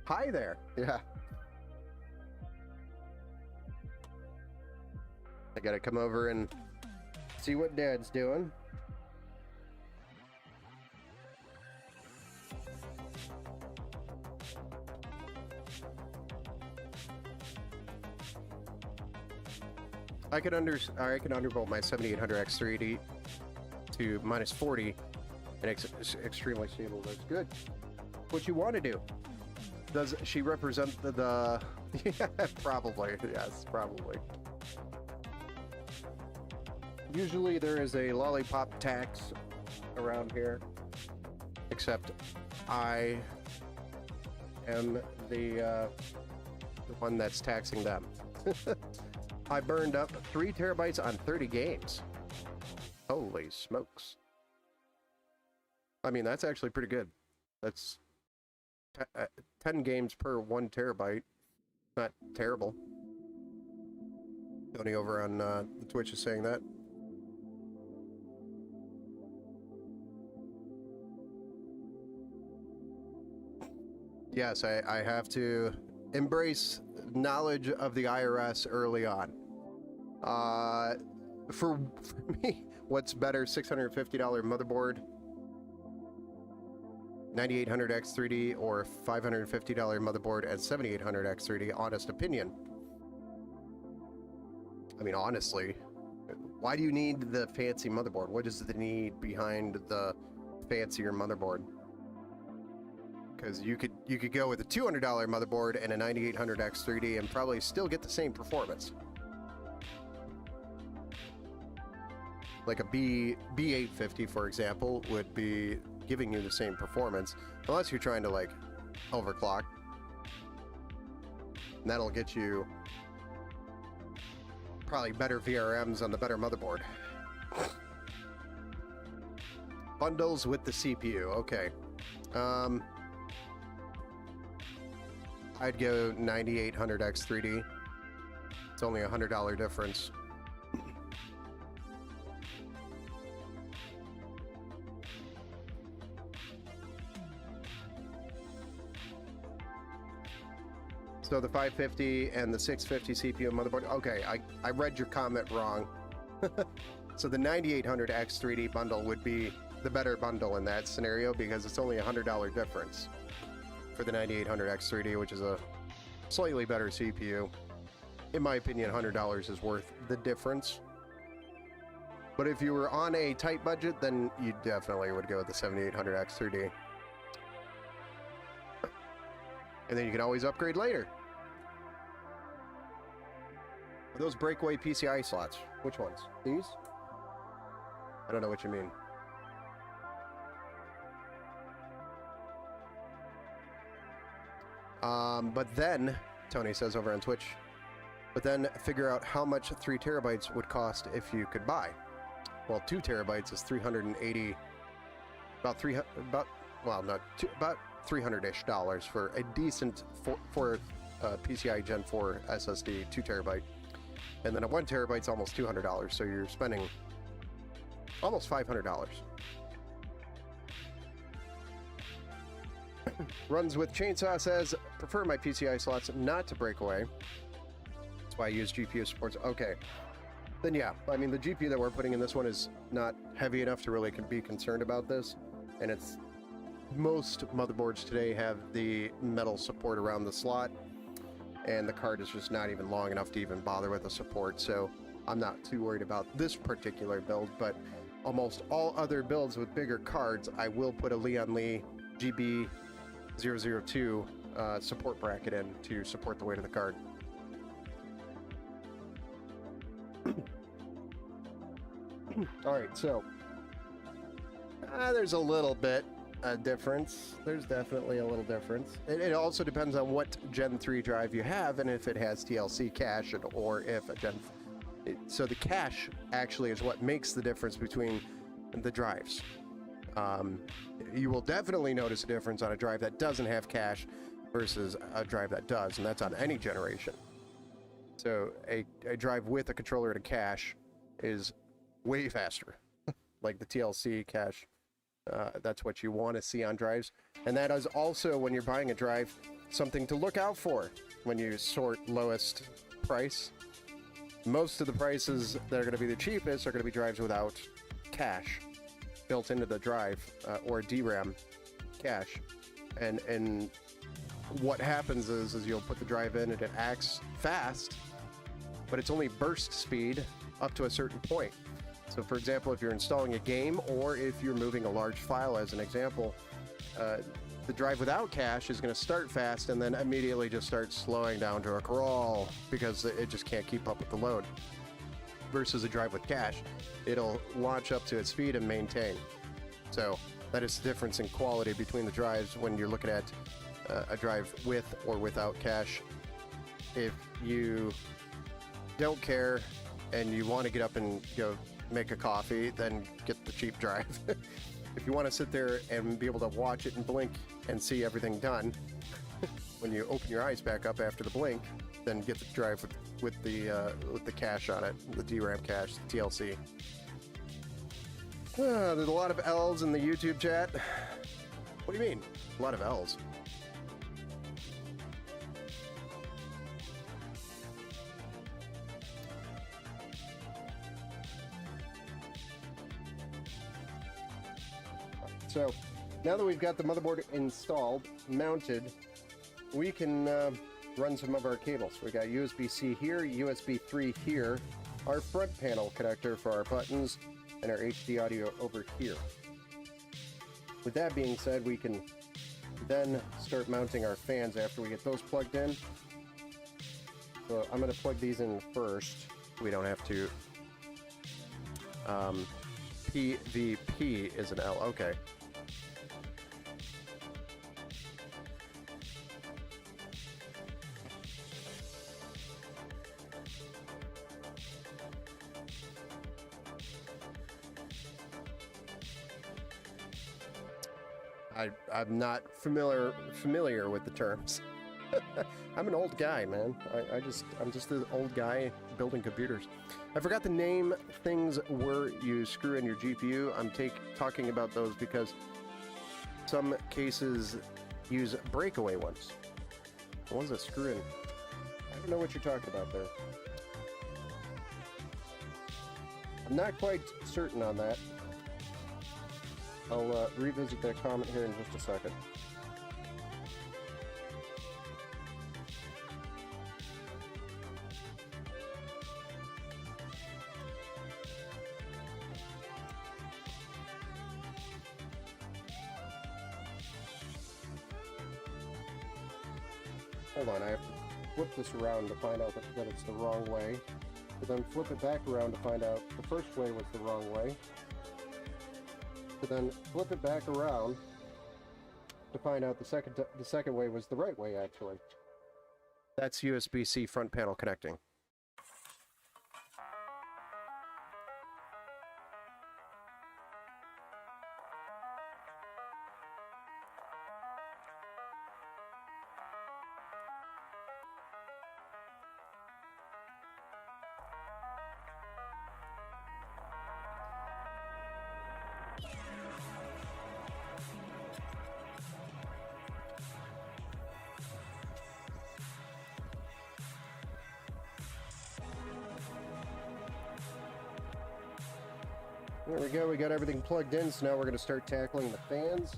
Hi there. Yeah. I gotta come over and see what Dad's doing. I can undervolt my 7800 X380 to minus 40 and extremely stable. That's good. What you want to do? Does she represent the yeah, probably. Yes, probably. Usually there is a lollipop tax around here, except I am the one that's taxing them. I burned up 3 terabytes on 30 games. Holy smokes. I mean, that's actually pretty good. That's 10 games per 1 terabyte. Not terrible. Tony over on the Twitch is saying that. Yes, I have to embrace knowledge of the IRS early on. For me, what's better, $650 motherboard, 9800 X3D, or $550 motherboard and 7800 X3D? Honest opinion. I mean, honestly, why do you need the fancy motherboard? What is the need behind the fancier motherboard? Because you could go with a $200 motherboard and a 9800 X3D and probably still get the same performance. Like a B850, for example, would be giving you the same performance, unless you're trying to like overclock. And that'll get you probably better VRMs on the better motherboard. Bundles with the CPU. Okay. I'd go 9800 X3D. It's only a $100 difference. So the 550 and the 650 CPU motherboard. Okay, I read your comment wrong. So the 9800 X3D bundle would be the better bundle in that scenario because it's only a $100 difference for the 9800 X3D, which is a slightly better CPU. In my opinion, $100 is worth the difference. But if you were on a tight budget, then you definitely would go with the 7800 X3D. And then you can always upgrade later. Are those breakaway PCI slots? Which ones? These? I don't know what you mean. But then, Tony says over on Twitch, but then figure out how much 3 terabytes would cost if you could buy. Well, 2 terabytes is 380, about $300-ish dollars for a decent PCI Gen 4 SSD, 2 terabyte. And then a 1 terabyte's almost $200, so you're spending almost $500. Runs with Chainsaw says, prefer my PCI slots not to break away. That's why I use GPU supports. Okay. Then yeah, I mean, the GPU that we're putting in this one is not heavy enough to really be concerned about this. And it's, most motherboards today have the metal support around the slot, and the card is just not even long enough to even bother with the support. So I'm not too worried about this particular build, but almost all other builds with bigger cards, I will put a Lian Li GB002 support bracket in to support the weight of the card. All right, so there's a little bit difference. There's definitely a little difference. It also depends on what Gen 3 drive you have and if it has TLC cache or if a Gen... So the cache actually is what makes the difference between the drives. You will definitely notice a difference on a drive that doesn't have cache versus a drive that does, and that's on any generation. So a drive with a controller and a cache is way faster. Like the TLC cache, that's what you want to see on drives. And that is also, when you're buying a drive, something to look out for when you sort lowest price. Most of the prices that are going to be the cheapest are going to be drives without cache built into the drive, or DRAM cache. And what happens is you'll put the drive in and it acts fast, but it's only burst speed up to a certain point. So for example, if you're installing a game or if you're moving a large file as an example, the drive without cache is going to start fast and then immediately just start slowing down to a crawl because it just can't keep up with the load. Versus a drive with cache, it'll launch up to its speed and maintain. So that is the difference in quality between the drives when you're looking at a drive with or without cache. If you don't care and you want to get up and go make a coffee, then get the cheap drive. If you want to sit there and be able to watch it and blink and see everything done when you open your eyes back up after the blink, then get the drive with the cache on it, the DRAM cache, the TLC. There's a lot of L's in the YouTube chat. What do you mean? A lot of L's. So now that we've got the motherboard installed, mounted, we can run some of our cables. We got USB-C here, USB 3 here, our front panel connector for our buttons, and our HD audio over here. With that being said, we can then start mounting our fans after we get those plugged in. So I'm going to plug these in first. We don't have to. PVP is an L. Okay. I'm not familiar with the terms. I'm an old guy, man. I'm just an old guy building computers. I forgot to name things where you screw in your GPU. I'm talking about those because some cases use breakaway ones. The ones that screw in. I don't know what you're talking about there. I'm not quite certain on that. I'll revisit that comment here in just a second. Hold on, I have to flip this around to find out that it's the wrong way. But then flip it back around to find out the first way was the wrong way. Then flip it back around to find out the second way was the right way, actually. That's USB-C front panel connecting. There we go, we got everything plugged in, so now we're going to start tackling the fans.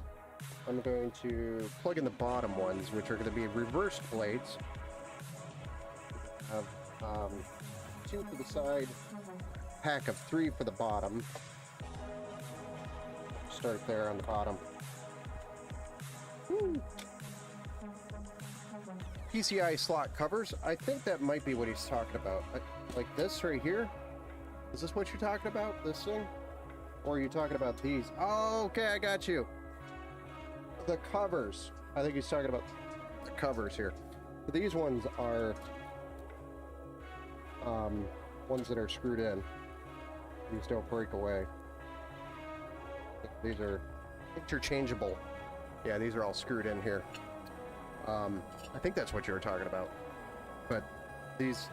I'm going to plug in the bottom ones, which are going to be reversed blades. Have 2 for the side, pack of 3 for the bottom. Start there on the bottom. Woo. PCI slot covers, I think that might be what he's talking about. Like this right here? Is this what you're talking about, this thing? Or are you talking about these? Oh, okay, I got you. The covers. I think he's talking about the covers here. These ones are ones that are screwed in. These don't break away. These are interchangeable. Yeah, these are all screwed in here. I think that's what you were talking about. But these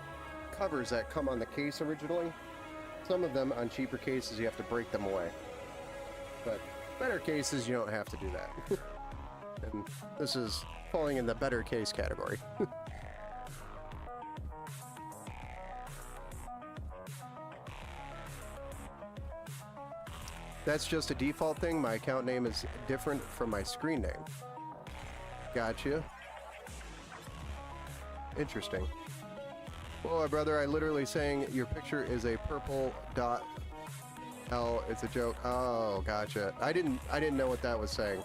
covers that come on the case originally, some of them on cheaper cases you have to break them away. But better cases you don't have to do that. And this is falling in the better case category. That's just a default thing. My account name is different from my screen name. Gotcha. Interesting. Boy, brother, I literally saying your picture is a purple dot. Hell, it's a joke. Oh, gotcha. I didn't know what that was saying.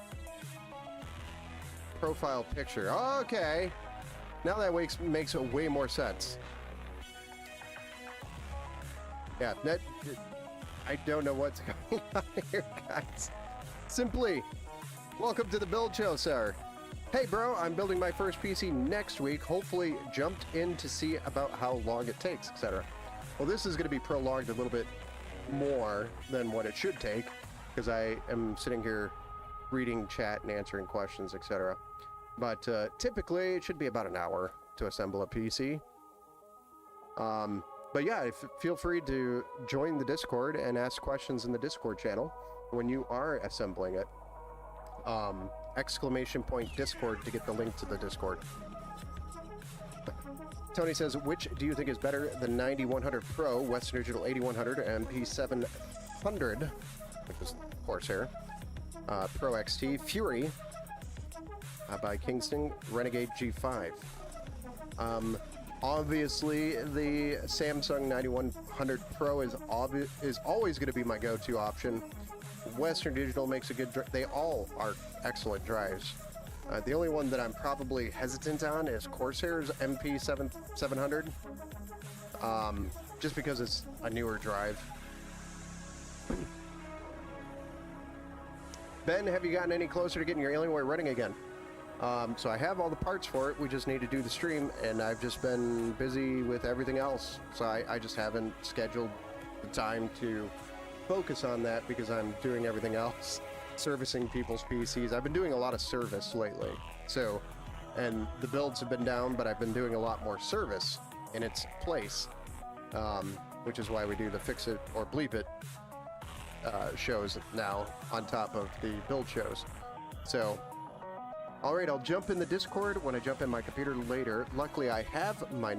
Profile picture. Okay. Now that makes way more sense. Yeah, I don't know what's going on here, guys. Simply, welcome to the build show, sir. Hey, bro, I'm building my first PC next week. Hopefully jumped in to see about how long it takes, etc. Well, this is going to be prolonged a little bit more than what it should take, because I am sitting here reading chat and answering questions, etc. But typically, it should be about an hour to assemble a PC. But yeah, feel free to join the Discord and ask questions in the Discord channel when you are assembling it. !Discord to get the link to the Discord. Tony says, which do you think is better, the 9100 Pro, Western Digital 8100, MP700, which is Corsair, Pro XT, Fury by Kingston, Renegade G5. Obviously, the Samsung 9100 Pro is always going to be my go-to option. Western Digital makes a good drive. They all are excellent drives. The only one that I'm probably hesitant on is Corsair's MP700, just because it's a newer drive. Ben, have you gotten any closer to getting your Alienware running again? So I have all the parts for it. We just need to do the stream, and I've just been busy with everything else. So I just haven't scheduled the time to focus on that because I'm doing everything else. Servicing people's PCs. I've been doing a lot of service lately. So, and the builds have been down, but I've been doing a lot more service in its place. Which is why we do the Fix It or Bleep It shows now on top of the build shows. So, alright, I'll jump in the Discord when I jump in my computer later. Luckily, I have my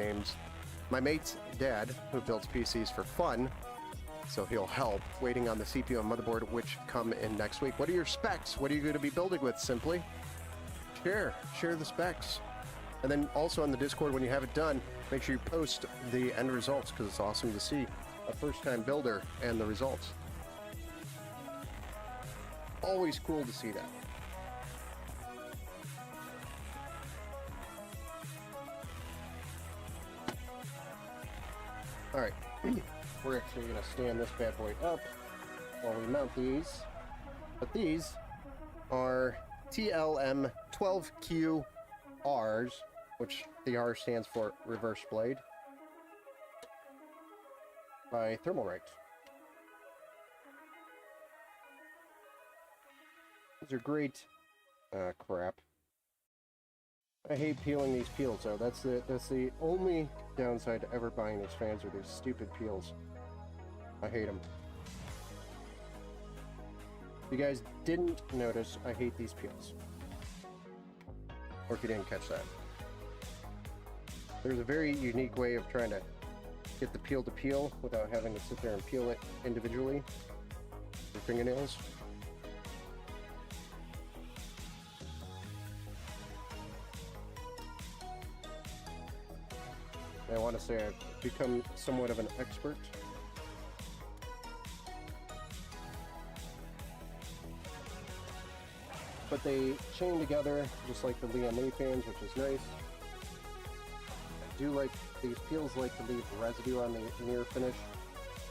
mate's dad, who builds PCs for fun, so he'll help, waiting on the CPU and motherboard, which come in next week. What are your specs? What are you going to be building with, Simply? Share the specs. And then also on the Discord, when you have it done, make sure you post the end results, because it's awesome to see a first-time builder and the results. Always cool to see that. Alright, we're actually going to stand this bad boy up while we mount these. But these are TLM 12QRs, which the R stands for reverse blade, by Thermalright. These are great. Crap. I hate peeling these peels, though. That's the only downside to ever buying these fans, are these stupid peels. I hate them. If you guys didn't notice, I hate these peels. Or if you didn't catch that. There's a very unique way of trying to get the peel to peel without having to sit there and peel it individually with your fingernails. I want to say I've become somewhat of an expert. But they chain together just like the Liam Lee fans, which is nice. I do like these peels, like to leave residue on the mirror finish.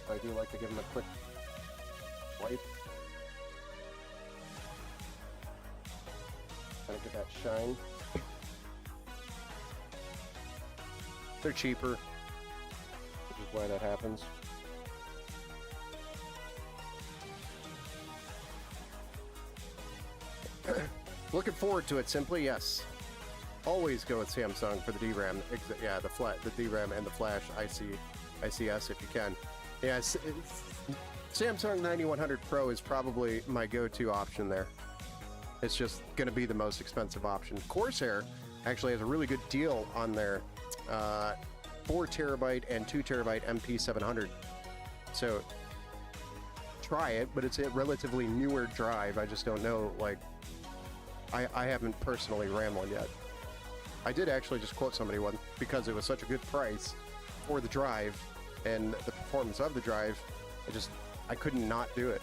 So I do like to give them a quick wipe. Kind of get that shine. They're cheaper, which is why that happens. Looking forward to it, Simply, yes. Always go with Samsung for the DRAM. Yeah, the DRAM and the flash ICS if you can. Yeah, Samsung 9100 Pro is probably my go-to option there. It's just going to be the most expensive option. Corsair actually has a really good deal on their 4 terabyte and 2 terabyte MP700. So try it, but it's a relatively newer drive. I just don't know, like, I haven't personally ran one yet. I did actually just quote somebody one because it was such a good price for the drive and the performance of the drive. I couldn't not do it.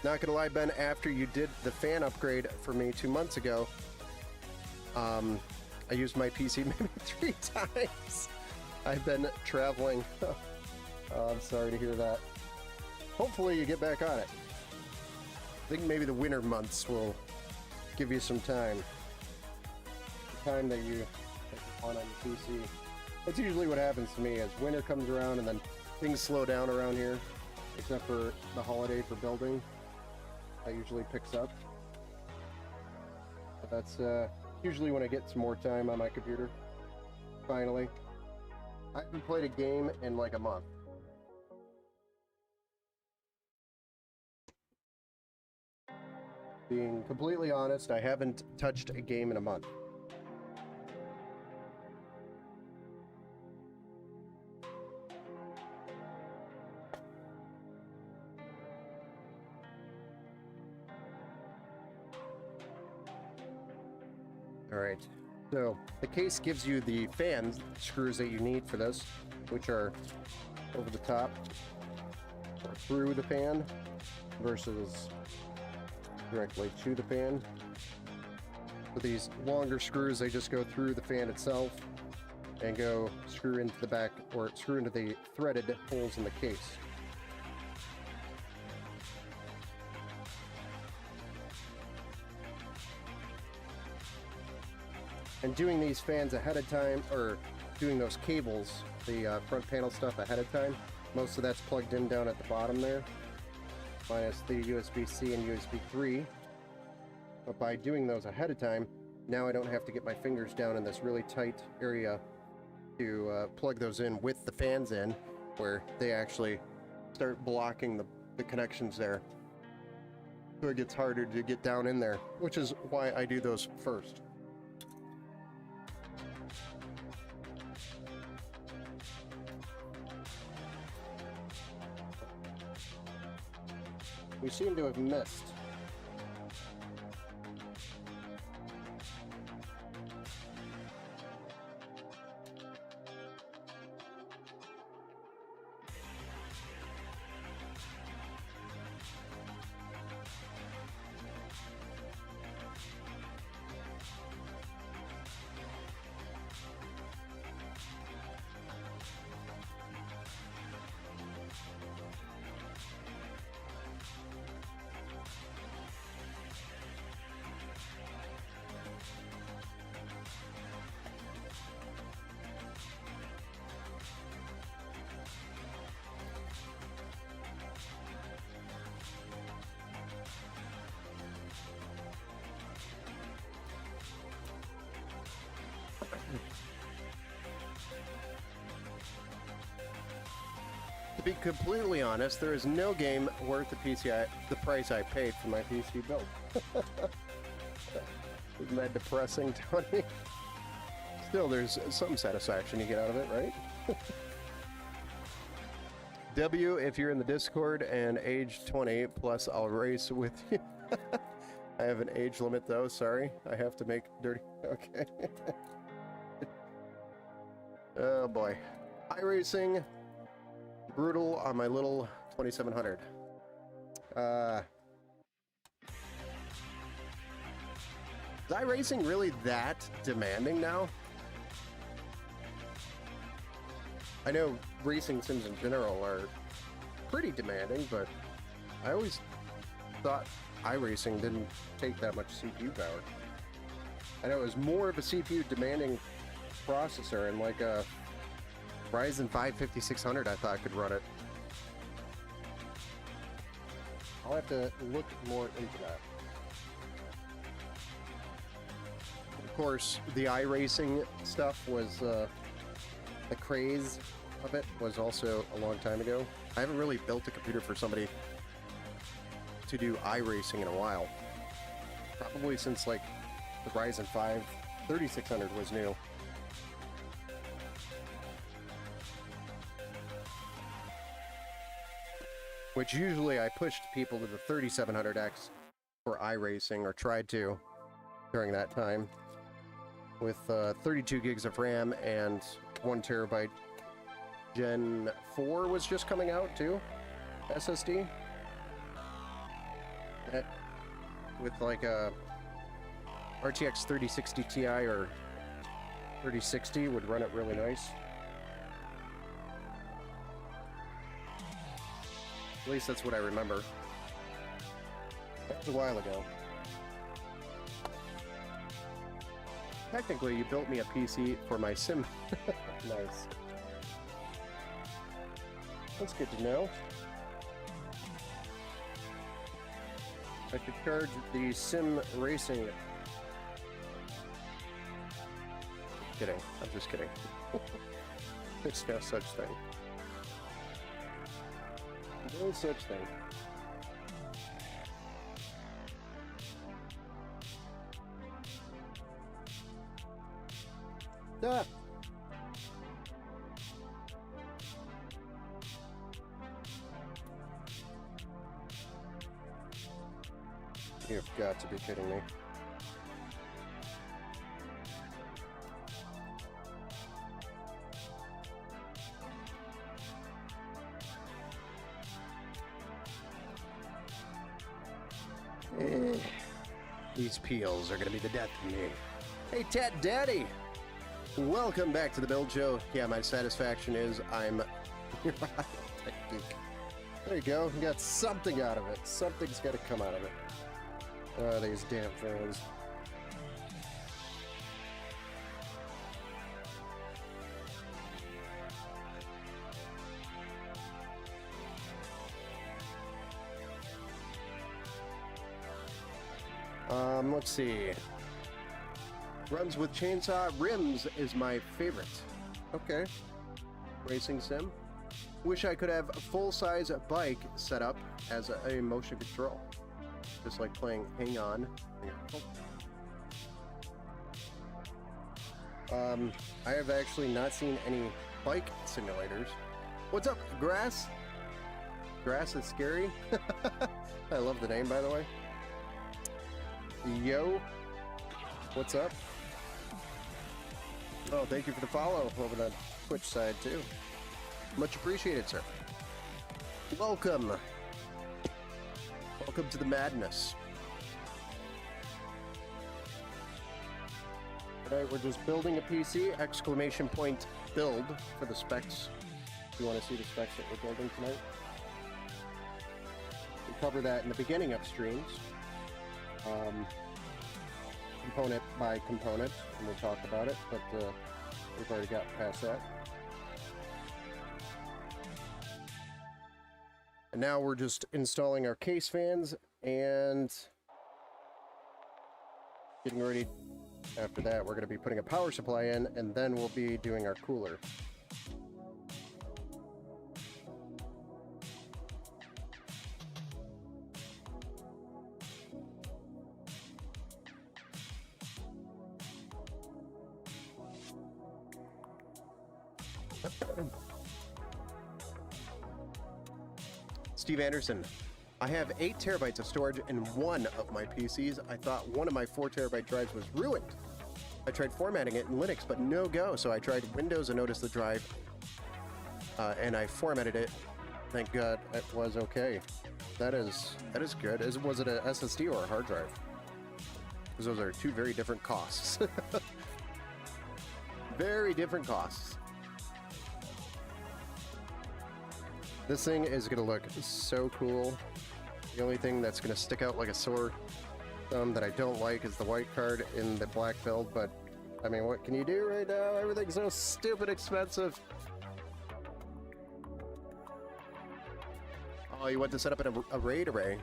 Not gonna lie, Ben, after you did the fan upgrade for me 2 months ago, I used my PC maybe 3 times. I've been traveling. Oh, I'm sorry to hear that. Hopefully you get back on it. I think maybe the winter months will give you some time. The time that you want on your PC. That's usually what happens to me as winter comes around and then things slow down around here, except for the holiday for building. That usually picks up. But that's usually when I get some more time on my computer. Finally. I haven't played a game in like a month. Being completely honest, I haven't touched a game in a month. Alright, so the case gives you the fan screws that you need for this, which are over the top, or through the fan, versus directly to the fan. So these longer screws, they just go through the fan itself and go screw into the back, or screw into the threaded holes in the case. And doing these fans ahead of time, or doing those cables, the front panel stuff ahead of time, most of that's plugged in down at the bottom there, minus the USB-C and USB 3. But by doing those ahead of time, now I don't have to get my fingers down in this really tight area to plug those in with the fans in, where they actually start blocking the connections there. So it gets harder to get down in there, which is why I do those first. We seem to have missed. To be completely honest, there is no game worth the price I paid for my PC build. Isn't that depressing, Tony? Still, there's some satisfaction you get out of it, right? W, if you're in the Discord and age 20 plus, I'll race with you. I have an age limit though, sorry. I have to make dirty. Okay. Oh boy. iRacing. Brutal on my little 2700. Is iRacing really that demanding now? I know racing sims in general are pretty demanding, but I always thought iRacing didn't take that much CPU power. I know it was more of a CPU demanding processor, and like a Ryzen 5 5600 I thought could run it. I'll have to look more into that. Of course, the iRacing stuff was, the craze of it was also a long time ago. I haven't really built a computer for somebody to do iRacing in a while. Probably since like the Ryzen 5 3600 was new. which usually I pushed people to the 3700X for iRacing, or tried to during that time, with 32 gigs of RAM and 1 terabyte. Gen 4 was just coming out too, SSD. With like a RTX 3060 Ti or 3060 would run it really nice. At least that's what I remember. That was a while ago. Technically, you built me a PC for my sim. Nice. That's good to know. I could charge the sim racing. Kidding. I'm just kidding. There's no such thing. No such thing. Ah! You've got to be kidding me. These peels are gonna be the death of me. Hey, Tat Daddy! Welcome back to the Build Show. Yeah, my satisfaction is I'm... There you go. You got something out of it. Something's got to come out of it. Oh, these damn phones. Let's see. Runs with chainsaw rims is my favorite. Okay. Racing sim. Wish I could have a full-size bike set up as a motion control. Just like playing Hang On. I have actually not seen any bike simulators. What's up, Grass? Grass is scary. I love the name, by the way. Yo. What's up? Oh, thank you for the follow over the Twitch side, too. Much appreciated, sir. Welcome. Welcome to the madness. Alright, we're just building a PC, exclamation point build for the specs. If you want to see the specs that we're building tonight. We cover that in the beginning of streams. Component by component, and we'll talk about it, but we've already got past that. And now we're just installing our case fans and getting ready. After that, we're going to be putting a power supply in, and then we'll be doing our cooler. Steve Anderson, I have 8 terabytes of storage in one of my PCs. I thought one of my 4 terabyte drives was ruined. I tried formatting it in Linux, but no go. So I tried Windows and noticed the drive, and I formatted it. Thank God it was okay. That is good. Was it a SSD or a hard drive? Because those are two very different costs. Very different costs. This thing is going to look so cool. The only thing that's going to stick out like a sore thumb that I don't like is the white card in the black build, but I mean, what can you do right now? Everything's so stupid expensive. Oh, you want to set up a RAID array,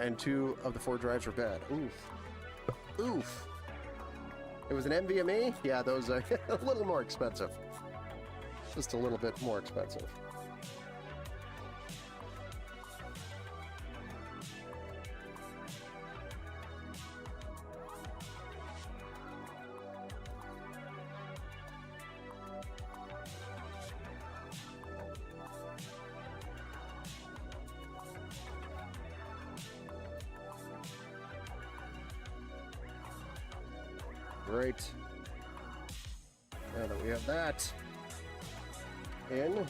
and 2 of the 4 drives are bad. Oof. Oof. It was an NVMe? Yeah, those are a little more expensive. Just a little bit more expensive. right. Now that we have that in,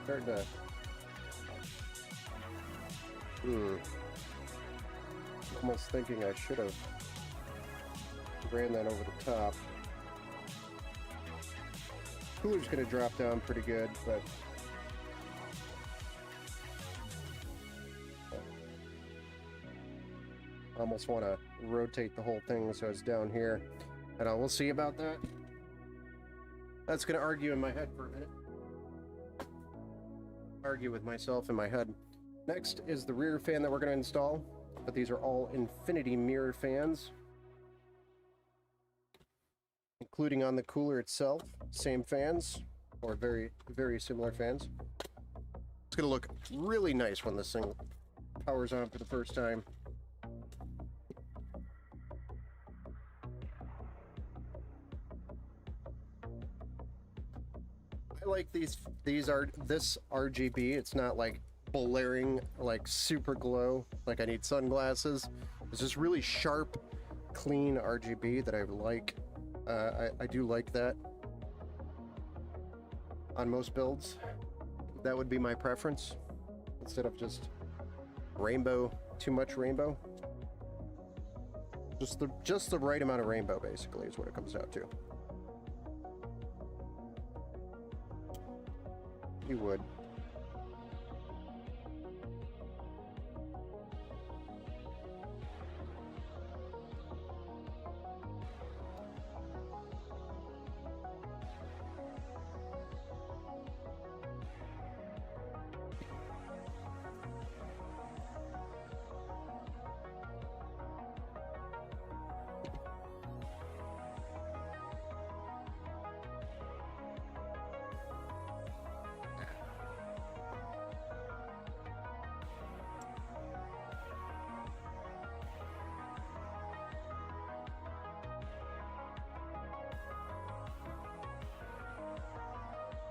starting to almost thinking I should have ran that over the top. Cooler's going to drop down pretty good, but I almost want to rotate the whole thing so it's down here. And we'll see about that. That's going to argue in my head for a minute. Argue with myself in my head. Next is the rear fan that we're going to install, but these are all infinity mirror fans, including on the cooler itself. Same fans, or very, very similar fans. It's going to look really nice when this thing powers on for the first time. I like this RGB. It's not like blaring, like super glow, like I need sunglasses. It's just really sharp, clean RGB that I like. I do like that on most builds. That would be my preference, instead of just rainbow, too much rainbow. Just the right amount of rainbow, basically, is what it comes out to. You would.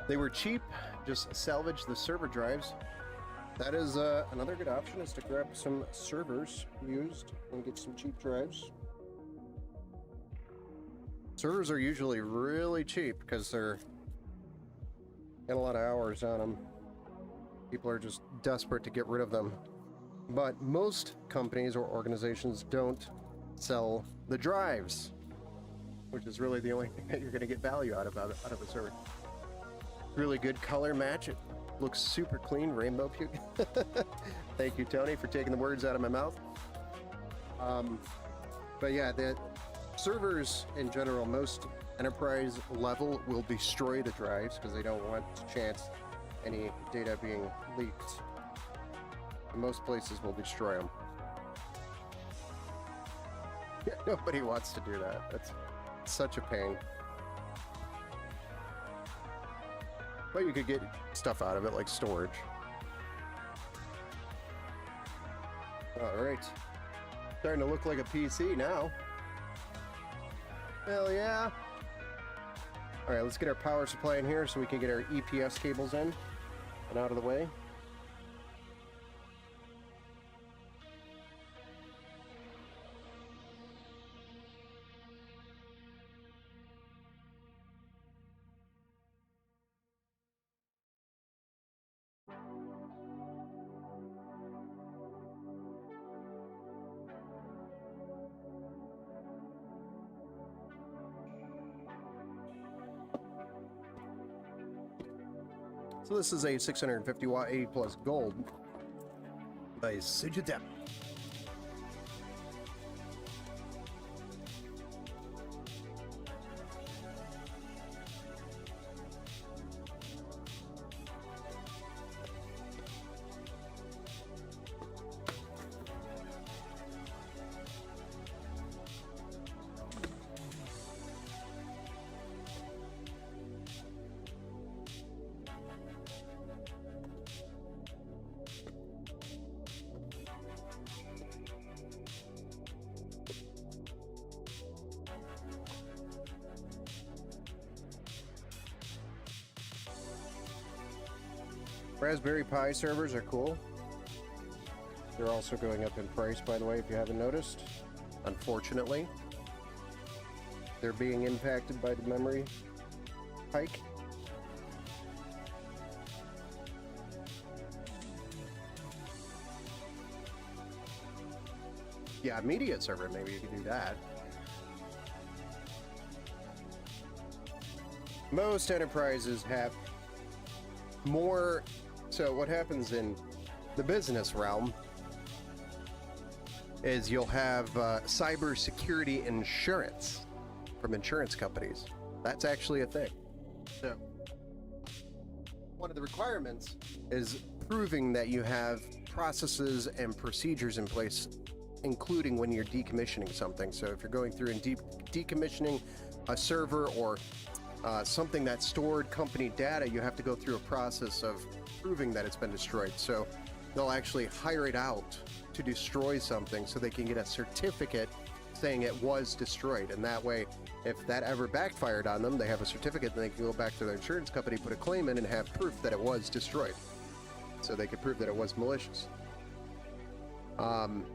They were cheap, just salvage the server drives. That is another good option, is to grab some servers used and get some cheap drives. Servers are usually really cheap because they're got a lot of hours on them. People are just desperate to get rid of them. But most companies or organizations don't sell the drives, which is really the only thing that you're going to get value out of a server. Really good color match. It looks super clean, rainbow puke. Thank you, Tony, for taking the words out of my mouth. But yeah, the servers in general, most enterprise level will destroy the drives because they don't want to chance any data being leaked. Most places will destroy them. Yeah, nobody wants to do that. That's such a pain. But you could get stuff out of it, like storage. Alright. Starting to look like a PC now. Hell yeah. Alright, let's get our power supply in here so we can get our EPS cables in and out of the way. So this is a 650 watt 80 plus gold by Sigitech. Raspberry Pi servers are cool. They're also going up in price, by the way, if you haven't noticed. Unfortunately, they're being impacted by the memory hike. Yeah, media server, maybe you could do that. Most enterprises have more. So what happens in the business realm is you'll have cybersecurity insurance from insurance companies. That's actually a thing. So one of the requirements is proving that you have processes and procedures in place, including when you're decommissioning something. So if you're going through and decommissioning a server or something that stored company data, you have to go through a process of proving that it's been destroyed. So they'll actually hire it out to destroy something so they can get a certificate saying it was destroyed. And that way, if that ever backfired on them, they have a certificate and they can go back to their insurance company, put a claim in, and have proof that it was destroyed. So they could prove that it was malicious. So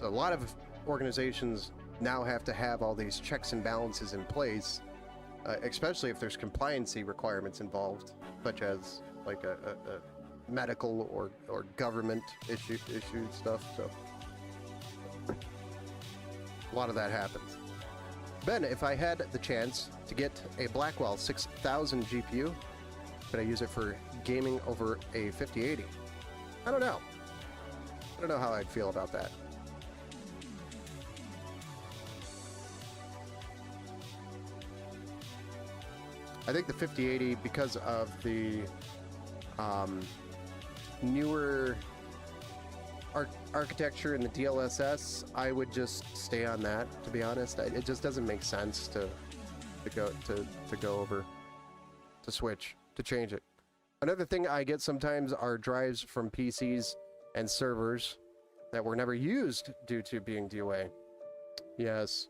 a lot of organizations now have to have all these checks and balances in place, especially if there's compliancy requirements involved, such as like a medical or government issue stuff. So a lot of that happens. Ben, if I had the chance to get a Blackwell 6000 GPU, could I use it for gaming over a 5080? I don't know. I don't know how I'd feel about that. I think the 5080, because of the newer architecture in the DLSS, I would just stay on that, to be honest. It just doesn't make sense to go over, to switch, to change it. Another thing I get sometimes are drives from PCs and servers that were never used due to being DOA. Yes.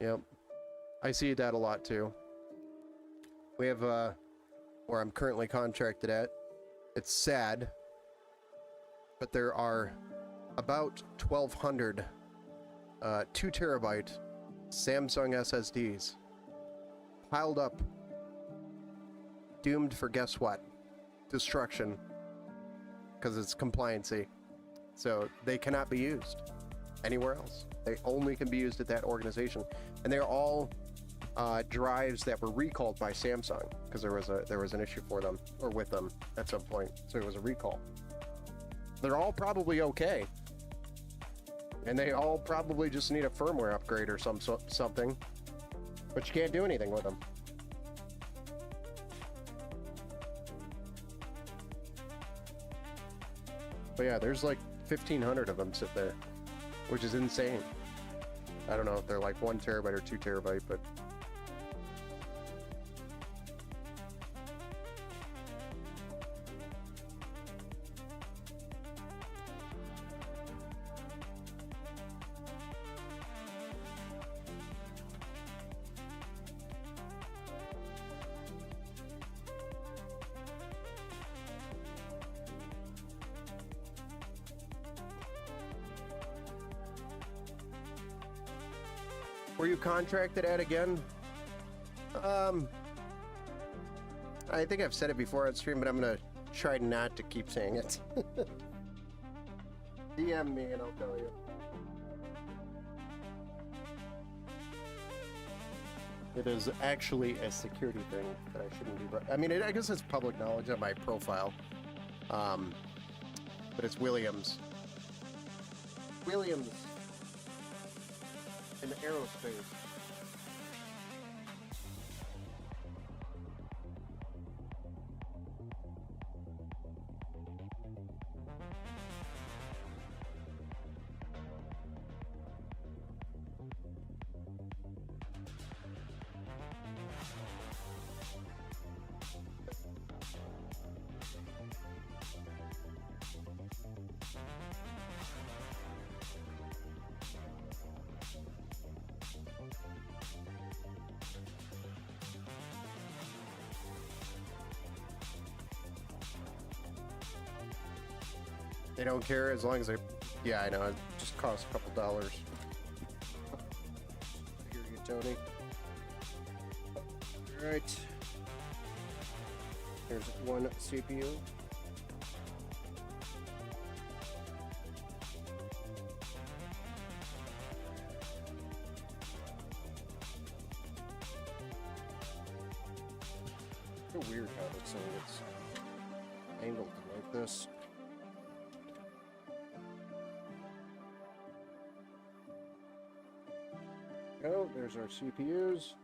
Yep. I see that a lot too. We have, where I'm currently contracted at, it's sad, but there are about 1,200 2 terabyte Samsung SSDs piled up, doomed for guess what? Destruction, because it's compliancy. So they cannot be used anywhere else. They only can be used at that organization, and they're all drives that were recalled by Samsung because there was an issue for them or with them at some point, so it was a recall. They're all probably okay, and they all probably just need a firmware upgrade or something, but you can't do anything with them. But yeah, there's like 1,500 of them sit there, which is insane. I don't know if they're like 1 terabyte or 2 terabyte, but were you contracted at again? I think I've said it before on stream, but I'm gonna try not to keep saying it. DM me and I'll tell you. It is actually a security thing that I shouldn't be. I mean, I guess it's public knowledge on my profile. But it's Williams. Williams. In aerospace. They don't care as long as they... Yeah, I know. It just costs a couple dollars. Here you go, Tony. Alright. Here's one CPU. So weird how this thing gets angled like this. Oh, there's our CPUs.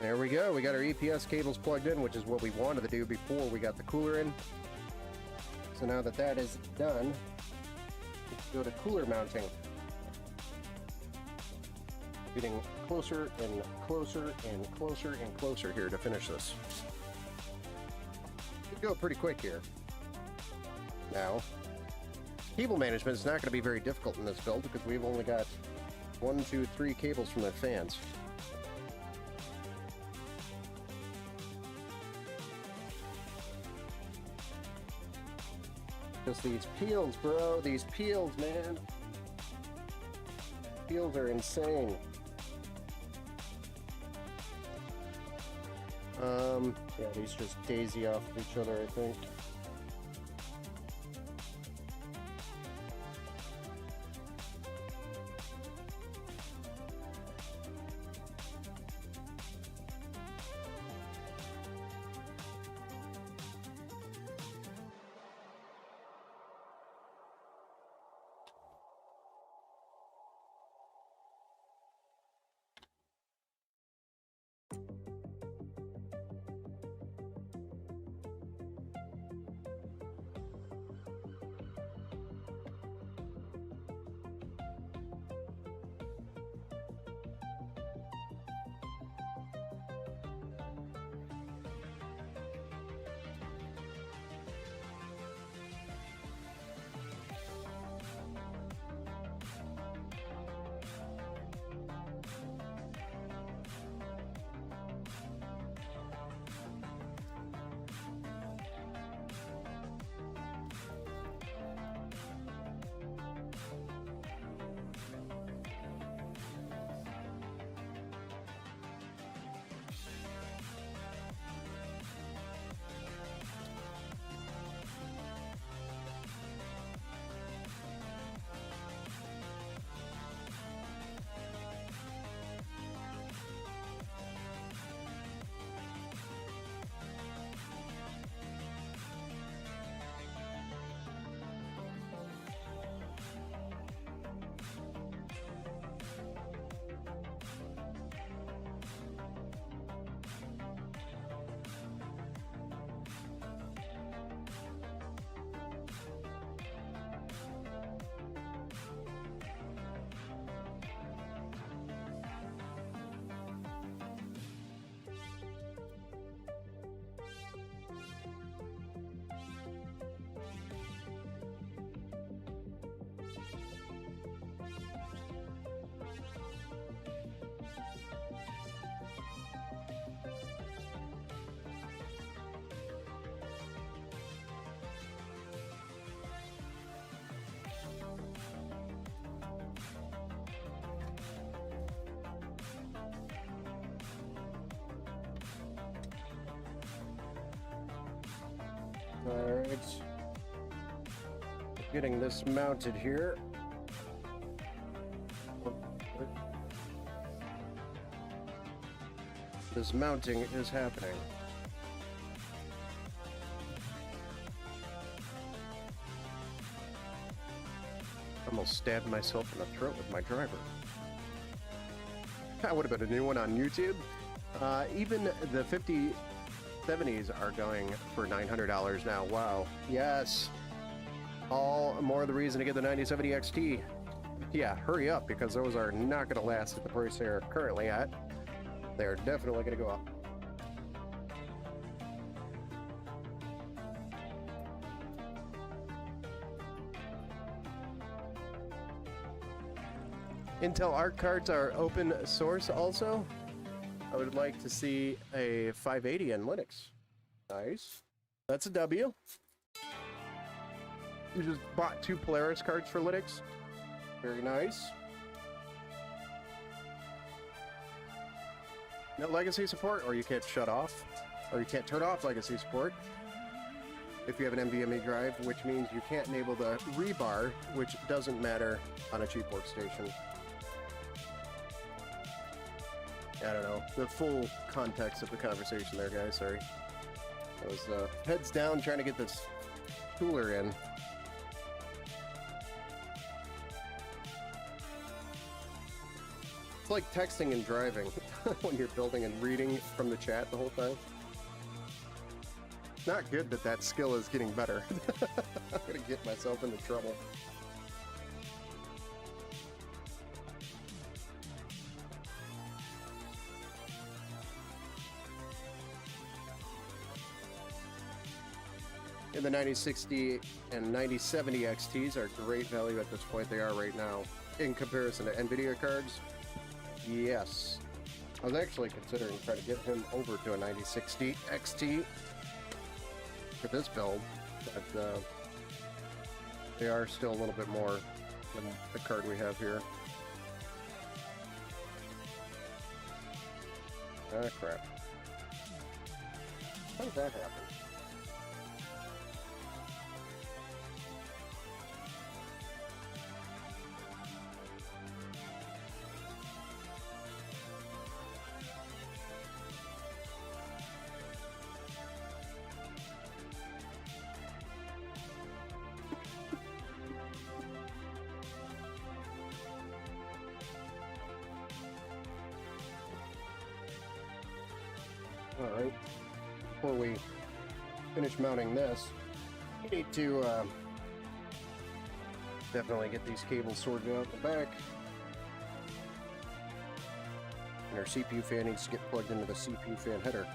There we go. We got our EPS cables plugged in, which is what we wanted to do before we got the cooler in. So now that that is done, let's go to cooler mounting. Getting closer and closer and closer and closer here to finish this. We go pretty quick here. Now, cable management is not going to be very difficult in this build because we've only got 1, 2, 3 cables from the fans. Just these peels, bro. These peels, man. Peels are insane. Yeah, these just daisy off of each other, I think. Alright. Getting this mounted here. This mounting is happening. Almost stabbed myself in the throat with my driver. That would have been a new one on YouTube. Even the 5070s are going for $900 now. Wow. Yes. All more the reason to get the 9070 XT. Yeah, hurry up, because those are not going to last at the price they're currently at. They're definitely going to go up. Intel Arc cards are open source also. I would like to see a 580 in Linux. Nice. That's a W. You just bought 2 Polaris cards for Linux. Very nice. No legacy support, or you can't shut off, or you can't turn off legacy support if you have an NVMe drive, which means you can't enable the rebar, which doesn't matter on a cheap workstation. I don't know the full context of the conversation there, guys. Sorry. I was heads down trying to get this cooler in. It's like texting and driving when you're building and reading from the chat the whole time. Not good that that skill is getting better. I'm gonna get myself into trouble. And the 9060 and 9070 XTs are great value at this point. They are right now in comparison to NVIDIA cards. Yes. I was actually considering trying to get him over to a 9060 XT for this build, but they are still a little bit more than the card we have here. Ah, crap. How did that happen? Alright, before we finish mounting this, we need to definitely get these cables sorted out the back. And our CPU fan needs to get plugged into the CPU fan header.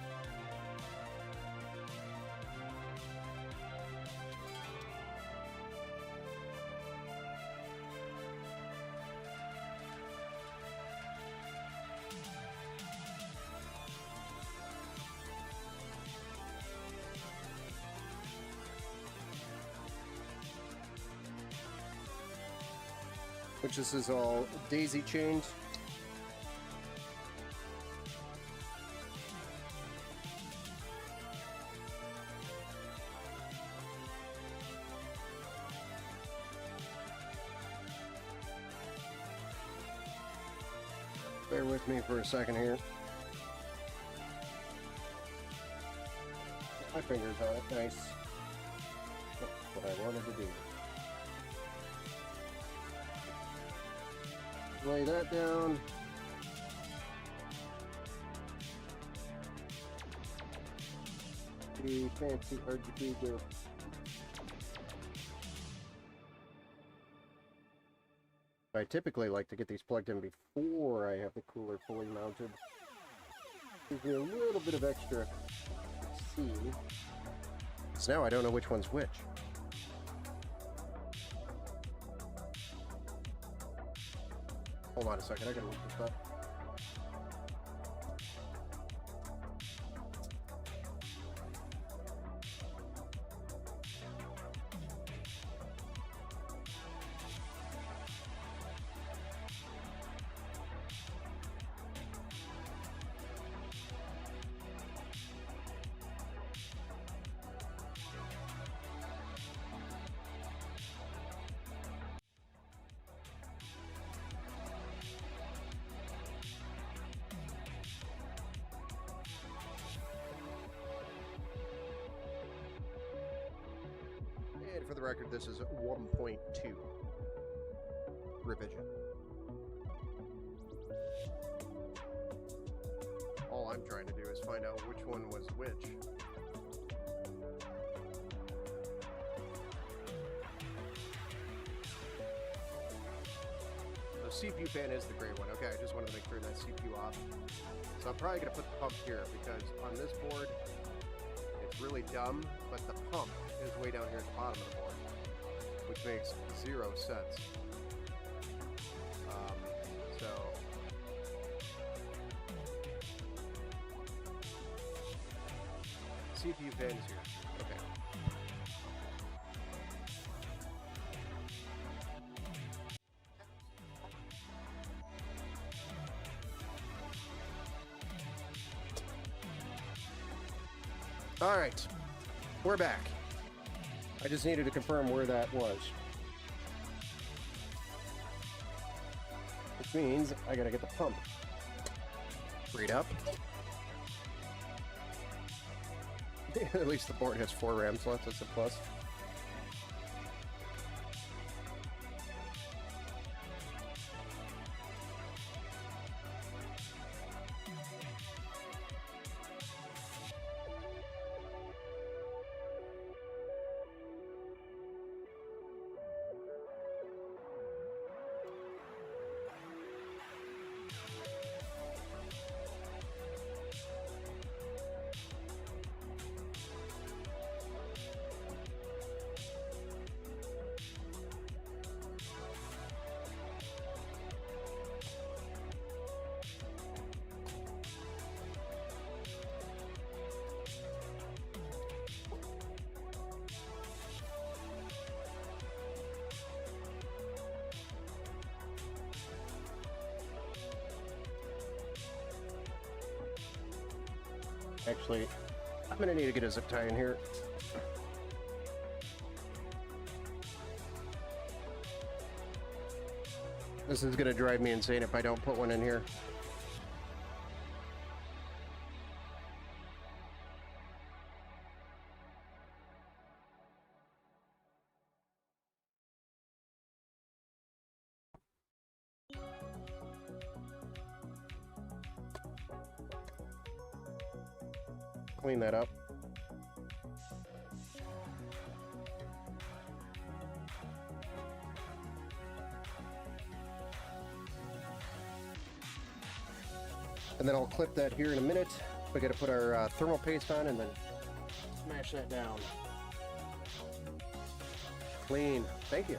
Which this is all daisy chained. Bear with me for a second here. My fingers on it, nice. That's what I wanted to do. Lay that down. The fancy RGB go. I typically like to get these plugged in before I have the cooler fully mounted. Gives me a little bit of extra speed. So now I don't know which one's which. Hold on a second, I gotta look this up. record, this is 1.2 revision. All I'm trying to do is find out which one was which. The CPU fan is the gray one. Okay, I just wanted to make sure that CPU off. So I'm probably going to put the pump here because on this board, it's really dumb, but the pump is way down here at the bottom of the board, which makes 0 sense. So CPU fan is here. Okay. All right, we're back. I just needed to confirm where that was. Which means I gotta get the pump freed up. At least the board has 4 RAM slots, that's a plus. Actually, I'm gonna need to get a zip tie in here. This is gonna drive me insane if I don't put one in here. Clean that up. And then I'll clip that here in a minute. We got to put our thermal paste on and then smash that down. Clean. Thank you.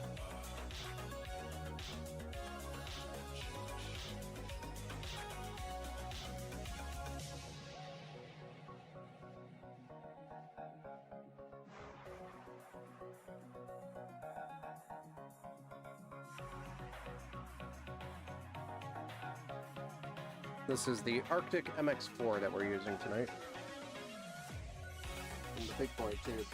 This is the Arctic MX4 that we're using tonight. And the big boy too.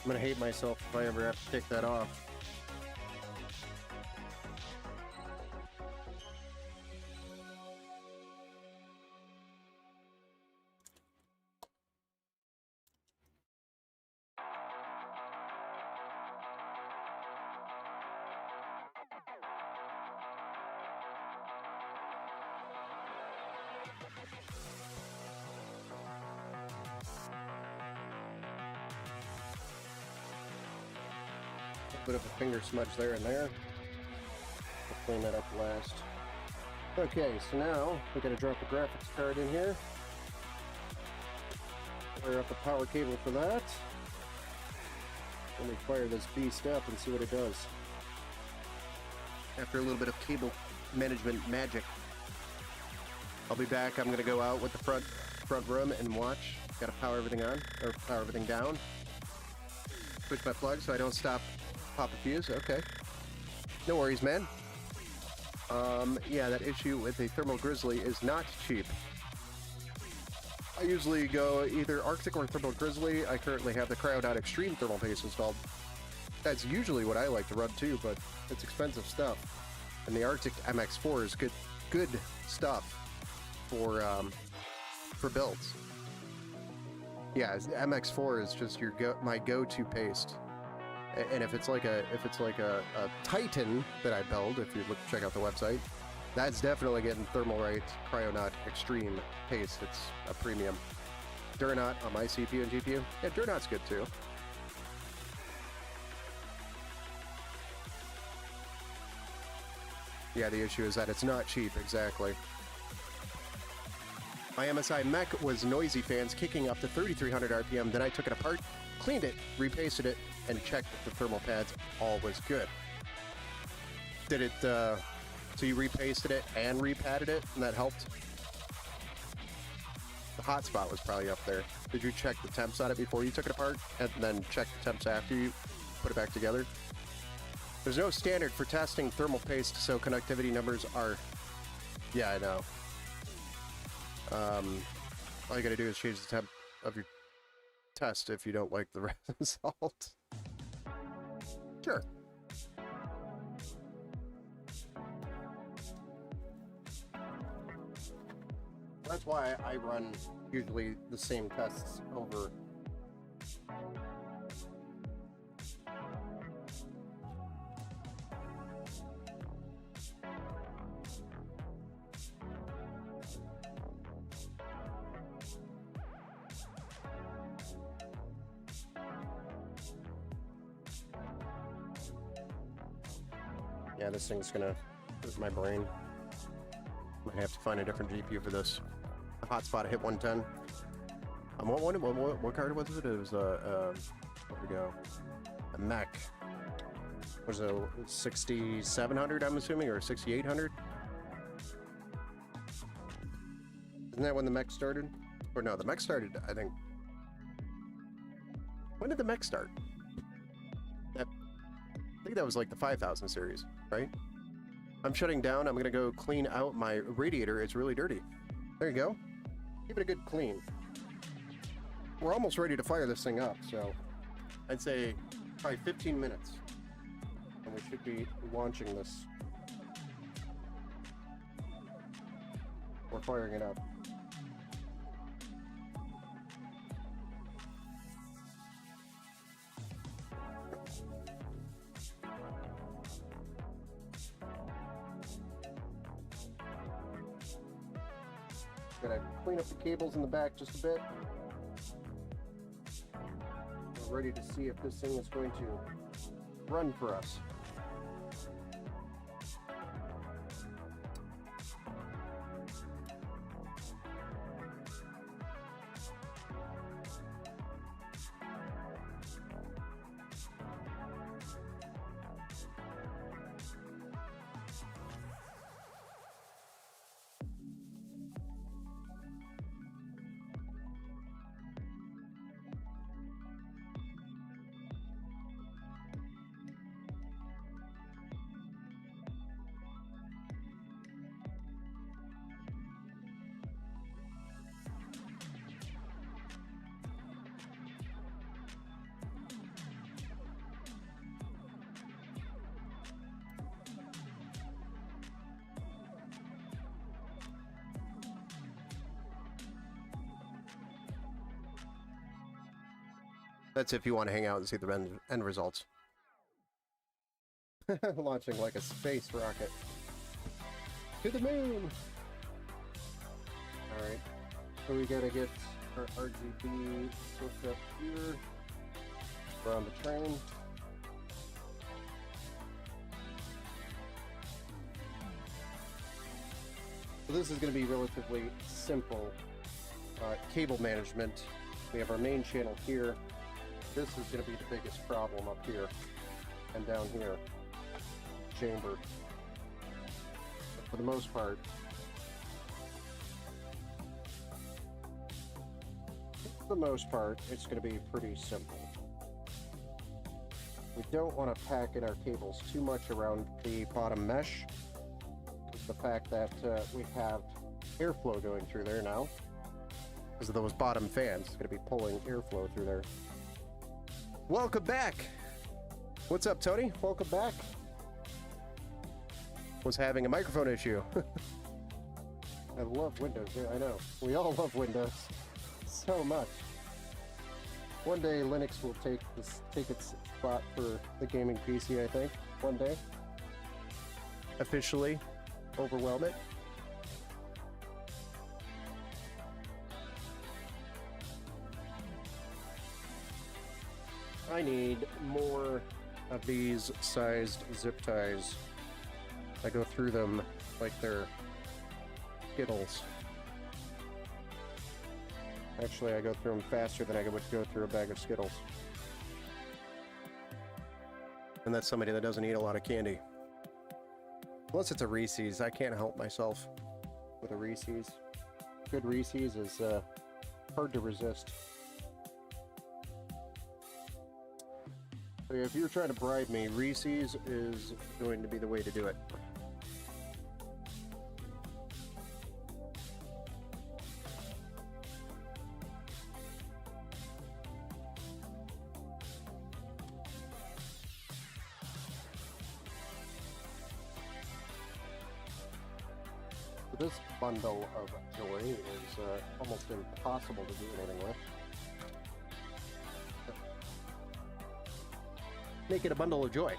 I'm gonna hate myself if I ever have to take that off. Bit of a finger smudge there and there. We'll clean that up last. Okay, so now we gotta drop the graphics card in here. Wire up the power cable for that. Let me fire this beast up and see what it does. After a little bit of cable management magic, I'll be back. I'm gonna go out with the front room and watch. Gotta power everything on, or power everything down. Switch my plug so I don't stop. Pop a fuse, okay. No worries, man. Yeah, that issue with the Thermal Grizzly is not cheap. I usually go either Arctic or Thermal Grizzly. I currently have the Cryonaut Extreme Thermal Paste installed. That's usually what I like to run too, but it's expensive stuff. And the Arctic MX4 is good stuff for builds. Yeah, the MX4 is just my go-to paste. And if it's like a Titan that I build, if you check out the website, that's definitely getting Thermalright Cryonaut Extreme paste. It's a premium. Duranaut on my CPU and GPU. Yeah, Duranaut's good too. Yeah, the issue is that it's not cheap, exactly. My MSI mech was noisy fans kicking up to 3,300 RPM. Then I took it apart, cleaned it, repasted it, and checked that the thermal pads all was good. Did it, so you repasted it and repadded it, and that helped? The hotspot was probably up there. Did you check the temps on it before you took it apart, and then check the temps after you put it back together? There's no standard for testing thermal paste, so conductivity numbers are... Yeah, I know. All you gotta do is change the temp of your test if you don't like the result. Sure. That's why I run usually the same tests over. Yeah, this thing's gonna hurt my brain. Might have to find a different GPU for this. The hotspot hit 110. What card was it? It was where we go? A mech. Was it 6700? I'm assuming, or 6800? Isn't that when the mech started? Or no, the mech started, I think. When did the mech start? I think that was like the 5000 series, right? I'm shutting down. I'm gonna go clean out my radiator. It's really dirty. There you go. Give it a good clean. We're almost ready to fire this thing up, so I'd say probably 15 minutes. And we should be launching this. We're firing it up. Gotta clean up the cables in the back just a bit. We're ready to see if this thing is going to run for us. That's if you want to hang out and see the end results. Launching like a space rocket. To the moon! Alright. So we gotta get our RGB hooked up here. We're on the train. So this is going to be relatively simple cable management. We have our main channel here. This is going to be the biggest problem up here and down here. Chamber. But for the most part, it's going to be pretty simple. We don't want to pack in our cables too much around the bottom mesh. The fact that we have airflow going through there now because of those bottom fans. It's going to be pulling airflow through there. Welcome back. What's up, Tony? Welcome back. Was having a microphone issue. I love Windows. Yeah, I know. We all love Windows so much. One day Linux will take its spot for the gaming PC, I think. One day. Officially overwhelm it. I need more of these sized zip ties. I go through them like they're Skittles. Actually, I go through them faster than I would go through a bag of Skittles. And that's somebody that doesn't eat a lot of candy. Unless it's a Reese's. I can't help myself with a Reese's. Good Reese's is hard to resist. So if you're trying to bribe me, Reese's is going to be the way to do it. This bundle of joy is almost impossible to do anything with. Make it a bundle of joy.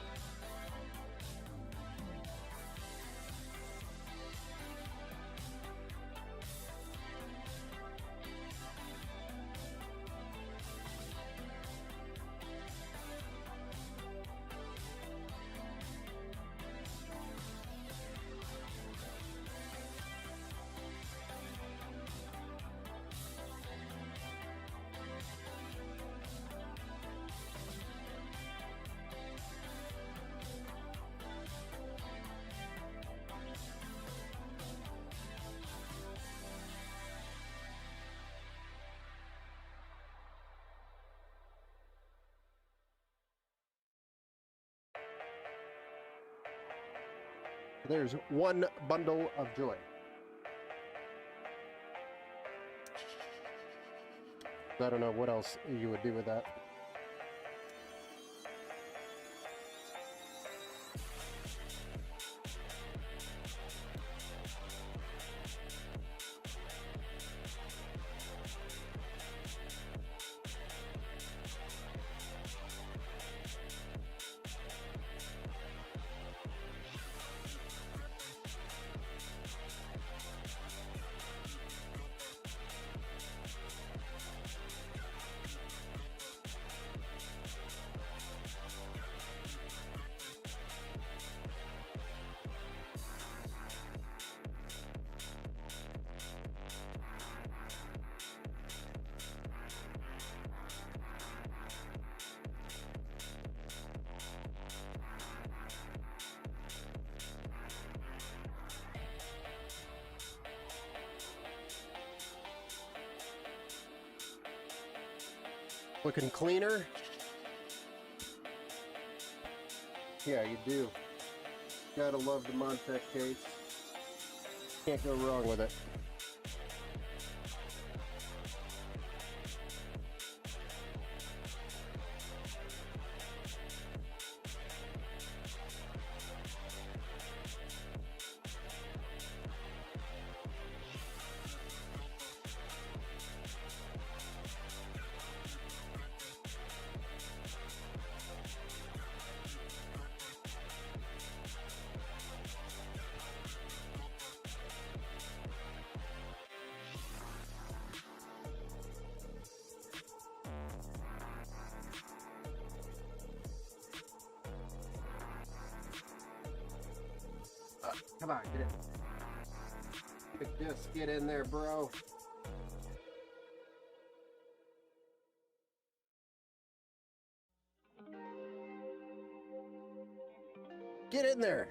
There's one bundle of joy. I don't know what else you would do with that. Looking cleaner? Yeah, you do. Gotta love the Montech case. Can't go wrong with it. Come on, get in. Just get in there, bro. Get in there.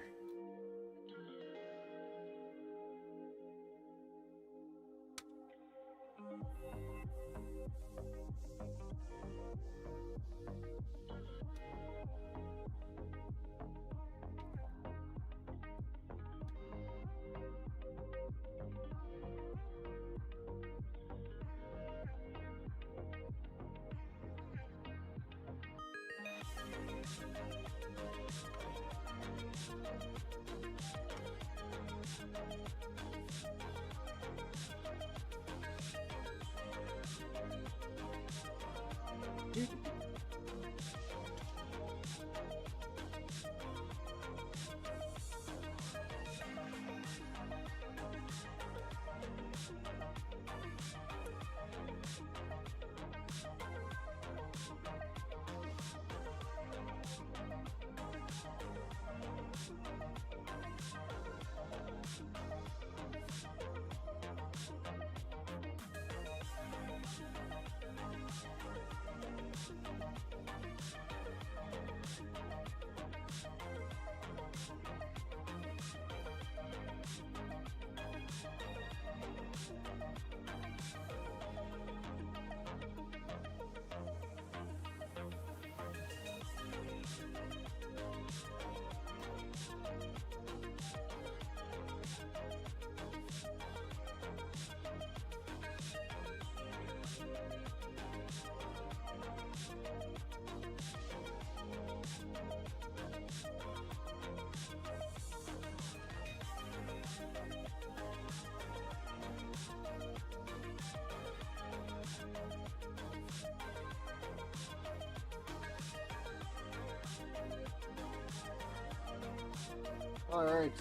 All right,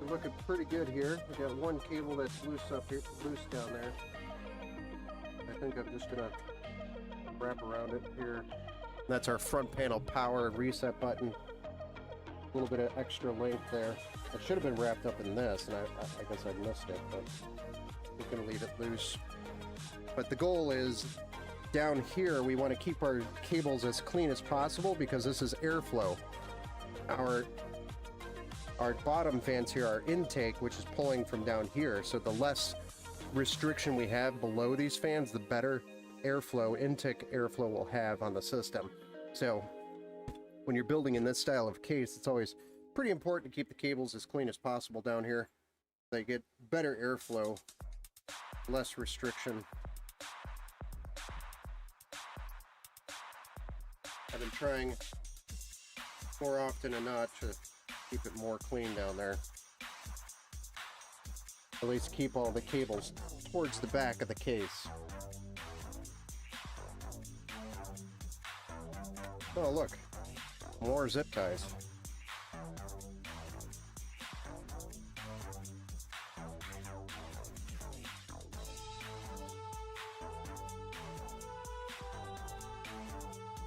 we're looking pretty good here. We got one cable that's loose up here, loose down there. I think I'm just gonna wrap around it here. That's our front panel power and reset button. A little bit of extra length there. It should have been wrapped up in this, and I guess I missed it, but we're gonna leave it loose. But the goal is down here, we want to keep our cables as clean as possible because this is airflow. Our bottom fans here are intake, which is pulling from down here. So the less restriction we have below these fans, the better airflow, intake airflow we'll have on the system. So when you're building in this style of case, it's always pretty important to keep the cables as clean as possible down here. They get better airflow, less restriction. I've been trying more often than not to keep it more clean down there. At least keep all the cables towards the back of the case. Oh, look, more zip ties.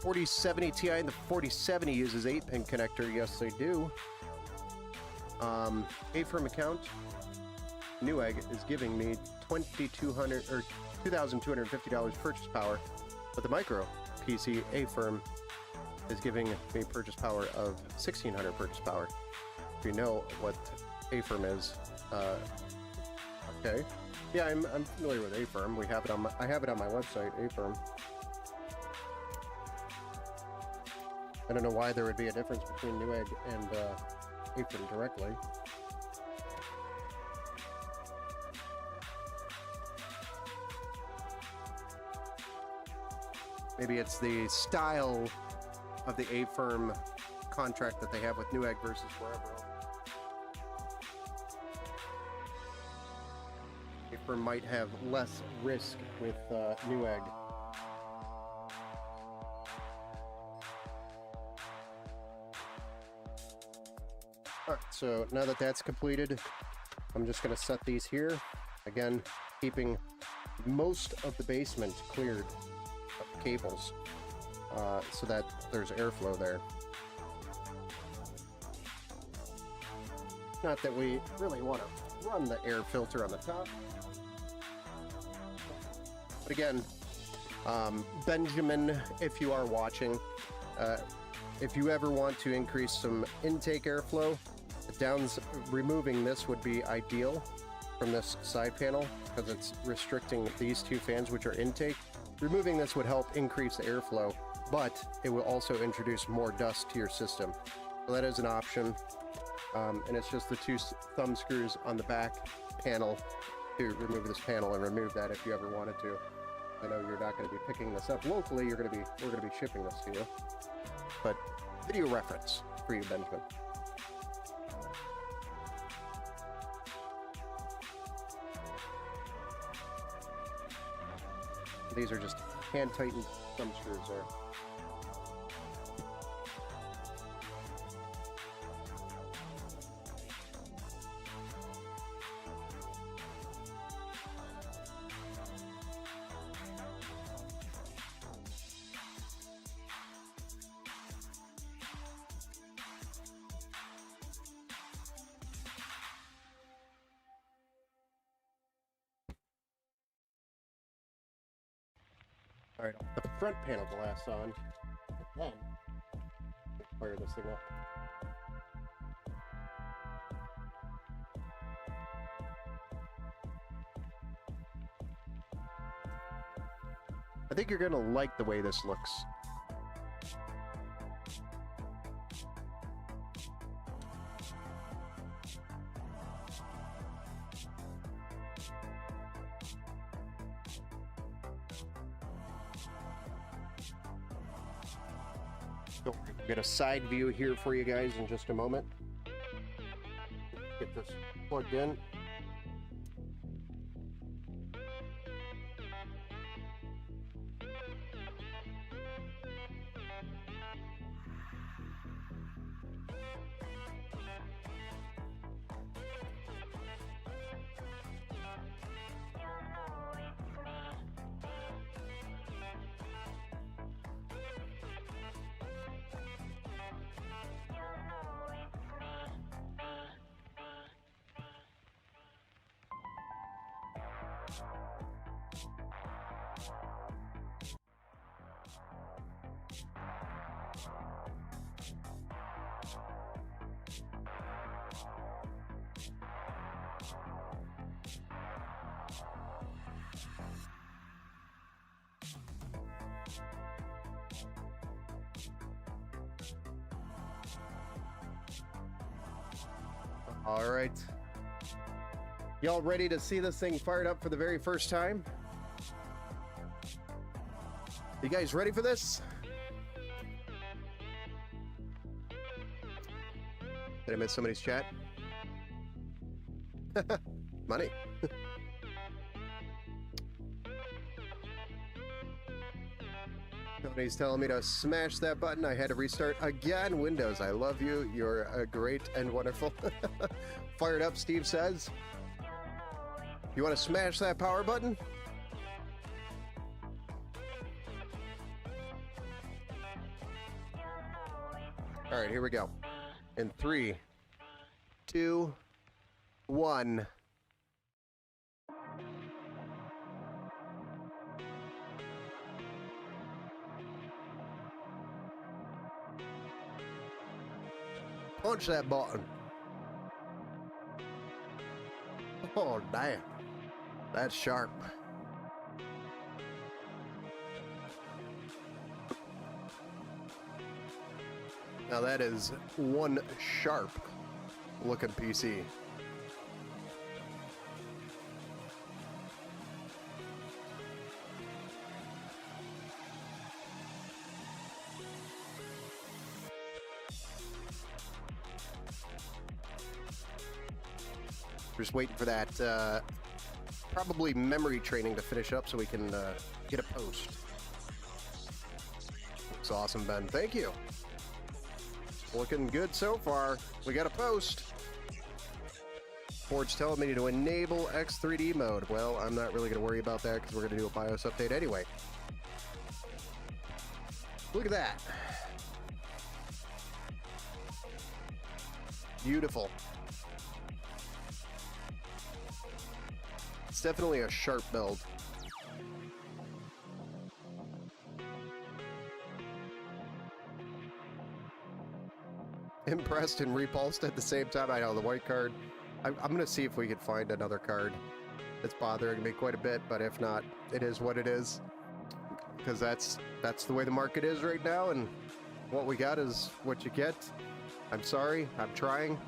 .4070 Ti and the 4070 uses 8-pin connector. Yes, they do. A-firm account. Newegg is giving me $2,200 or $2,250 purchase power, but the micro PC A-firm is giving me purchase power of $1,600 purchase power. If you know what A-firm is, okay. Yeah, I'm familiar with A-firm. We have it on I have it on my website, A-firm. I don't know why there would be a difference between Newegg and A-firm directly. Maybe it's the style of the A-firm contract that they have with Newegg versus wherever else. A-firm might have less risk with Newegg. Alright, so now that that's completed, I'm just going to set these here. Again, keeping most of the basement cleared of cables so that there's airflow there. Not that we really want to run the air filter on the top. But again, Benjamin, if you are watching, if you ever want to increase some intake airflow, removing this would be ideal from this side panel because it's restricting these two fans, which are intake. Removing this would help increase the airflow, but it will also introduce more dust to your system. So that is an option. And it's just the two thumb screws on the back panel to remove this panel and remove that if you ever wanted to. I know you're not going to be picking this up locally. We're going to be shipping this to you. But video reference for you, Benjamin. These are just hand-tightened thumb screws there. All right, the front panel glass on, then fire this thing up. I think you're gonna like the way this looks. We'll get a side view here for you guys in just a moment. Get this plugged in. All right. Y'all ready to see this thing fired up for the very first time? You guys ready for this? Did I miss somebody's chat? Money. Tony's telling me to smash that button. I had to restart again. Windows, I love you. You're great and wonderful. Fired up, Steve says. You want to smash that power button? All right, here we go. In 3, 2, 1. Punch that button. Oh, damn. That's sharp. Now that is one sharp looking PC. Just waiting for that probably memory training to finish up so we can get a post. Looks awesome, Ben. Thank you. Looking good so far. We got a post. Ford's telling me to enable X3D mode. Well, I'm not really going to worry about that because we're going to do a BIOS update anyway. Look at that. Beautiful. It's definitely a sharp build. Impressed and repulsed at the same time. I know, the white card. I'm going to see if we can find another card that's bothering me quite a bit, but if not, it is what it is. Because that's the way the market is right now, and what we got is what you get. I'm sorry. I'm trying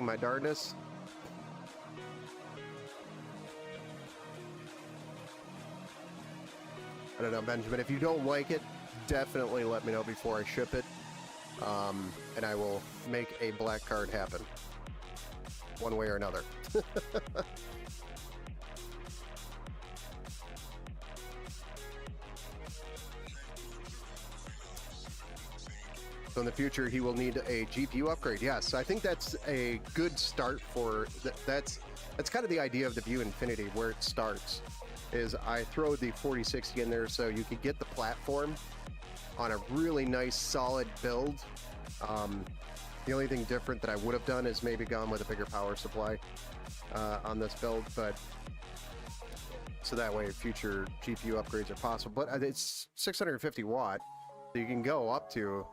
my darndest. I don't know, Benjamin. If you don't like it, definitely let me know before I ship it. And I will make a black card happen. One way or another. So in the future, he will need a GPU upgrade. Yes, I think that's a good start for... That's kind of the idea of the View Infinity, where it starts. Is I throw the 4060 in there so you can get the platform on a really nice solid build. The only thing different that I would have done is maybe gone with a bigger power supply on this build, but so that way future GPU upgrades are possible. But it's 650 watt, so you can go up to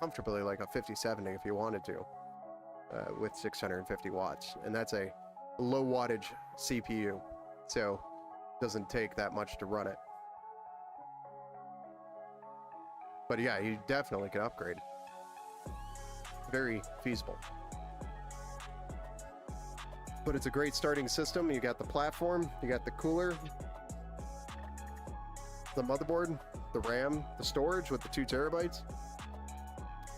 comfortably like a 5070 if you wanted to with 650 watts, and that's a low wattage CPU, so it doesn't take that much to run it. But yeah, you definitely can upgrade. Very feasible. But it's a great starting system. You got the platform, you got the cooler, the motherboard, the RAM, the storage with the 2 terabytes.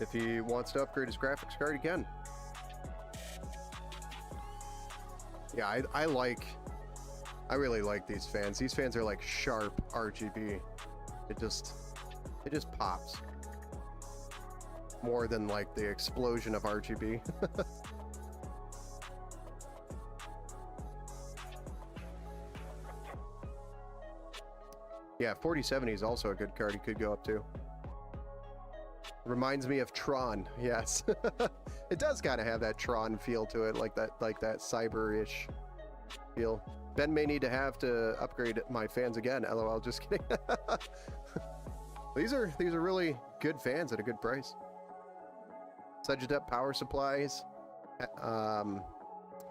If he wants to upgrade his graphics card, he can. Yeah, I really like these fans. These fans are like sharp RGB. It just pops. More than like the explosion of RGB. Yeah, 4070 is also a good card he could go up to. Reminds me of Tron, yes. It does kind of have that Tron feel to it, like that cyber-ish feel. Ben may need to have to upgrade my fans again. LOL, just kidding. These are really good fans at a good price. Sedgedep power supplies.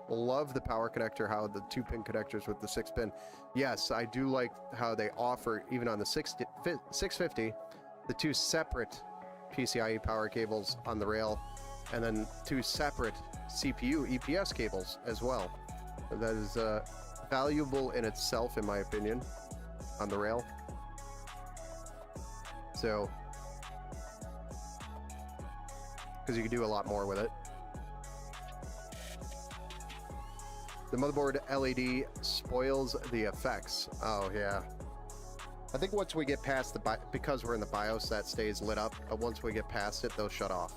Love the power connector, how the 2-pin connectors with the 6-pin. Yes, I do like how they offer, even on the 650, the 2 separate PCIe power cables on the rail, and then 2 separate CPU EPS cables as well. That is valuable in itself, in my opinion, on the rail. So, because you can do a lot more with it. The motherboard LED spoils the effects. Oh, yeah. I think once we get past the because we're in the BIOS, that stays lit up. But once we get past it, they'll shut off.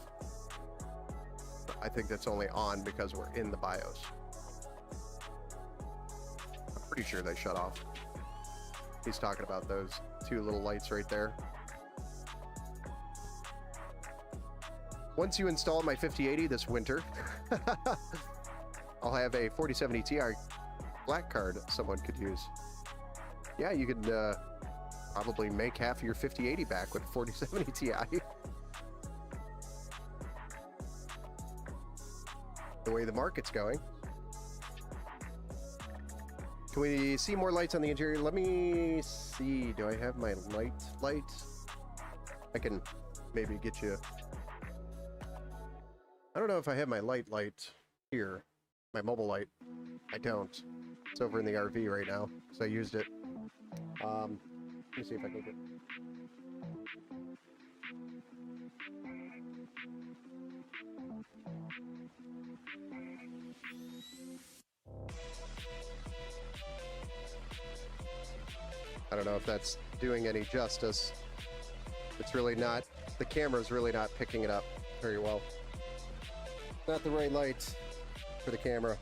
I think that's only on because we're in the BIOS. I'm pretty sure they shut off. He's talking about those 2 little lights right there. Once you install my 5080 this winter, I'll have a 4070 Ti black card someone could use. Yeah, you could probably make half of your 5080 back with 4070 Ti. The way the market's going. Can we see more lights on the interior? Let me see. Do I have my light? I can maybe get you... I don't know if I have my light here. My mobile light. I don't. It's over in the RV right now, so I used it. Let me see if I can get... I don't know if that's doing any justice. It's really not. The camera's really not picking it up very well. Not the right light for the camera.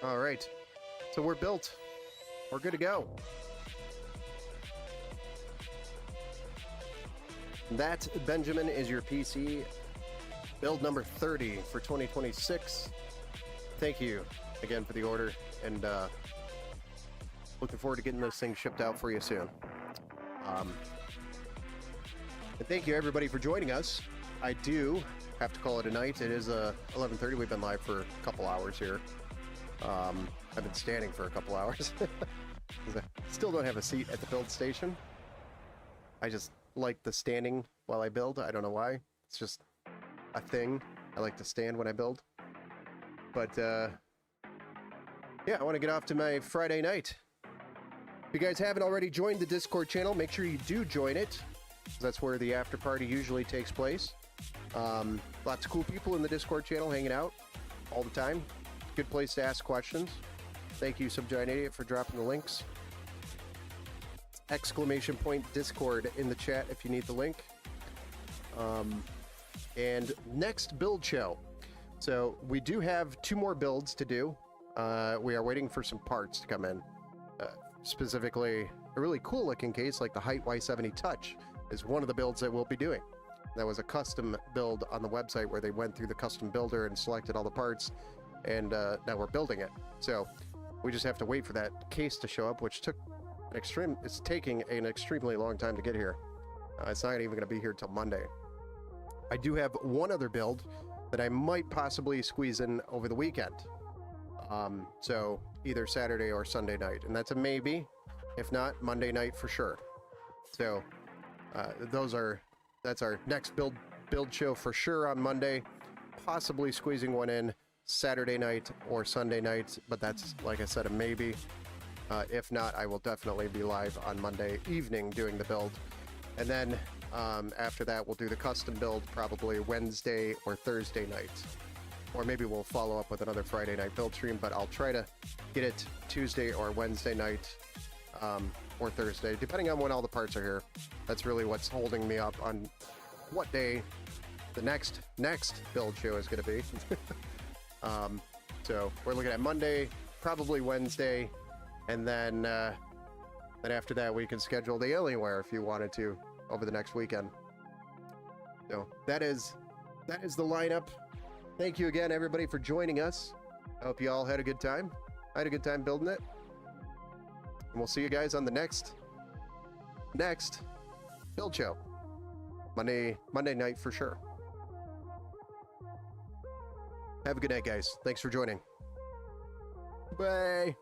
All right. So we're built. We're good to go. That, Benjamin, is your PC build number 30 for 2026. Thank you again for the order, and looking forward to getting those things shipped out for you soon. And thank you everybody for joining us. I do have to call it a night. It is 11:30. We've been live for a couple hours here. I've been standing for a couple hours. I still don't have a seat at the build station. I just like the standing while I build. I don't know why. It's just a thing. I like to stand when I build. But yeah, I want to get off to my Friday night. If you guys haven't already joined the Discord channel, make sure you do join it. That's where the after party usually takes place. Lots of cool people in the Discord channel hanging out all the time. Good place to ask questions. Thank you, Subgiant Idiot, for dropping the links. Exclamation point Discord in the chat if you need the link. And next build show. So we do have 2 more builds to do. We are waiting for some parts to come in. Specifically, a really cool looking case like the Height Y70 Touch is one of the builds that we'll be doing. That was a custom build on the website where they went through the custom builder and selected all the parts, and now we're building it. So we just have to wait for that case to show up, which it's taking an extremely long time to get here. It's not even going to be here till Monday. I do have one other build that I might possibly squeeze in over the weekend. So either Saturday or Sunday night, and that's a maybe. If not, Monday night for sure. So that's our next build show for sure on Monday. Possibly squeezing one in Saturday night or Sunday night, but that's, like I said, a maybe. If not, I will definitely be live on Monday evening doing the build. And then after that, we'll do the custom build probably Wednesday or Thursday night. Or maybe we'll follow up with another Friday night build stream, but I'll try to get it Tuesday or Wednesday night or Thursday, depending on when all the parts are here. That's really what's holding me up on what day the next build show is going to be. So we're looking at Monday, probably Wednesday, and then after that we can schedule the Alienware if you wanted to over the next weekend. So that is the lineup. Thank you again, everybody, for joining us. I hope you all had a good time. I had a good time building it. And we'll see you guys on the next build show. Monday night for sure. Have a good night, guys. Thanks for joining. Bye.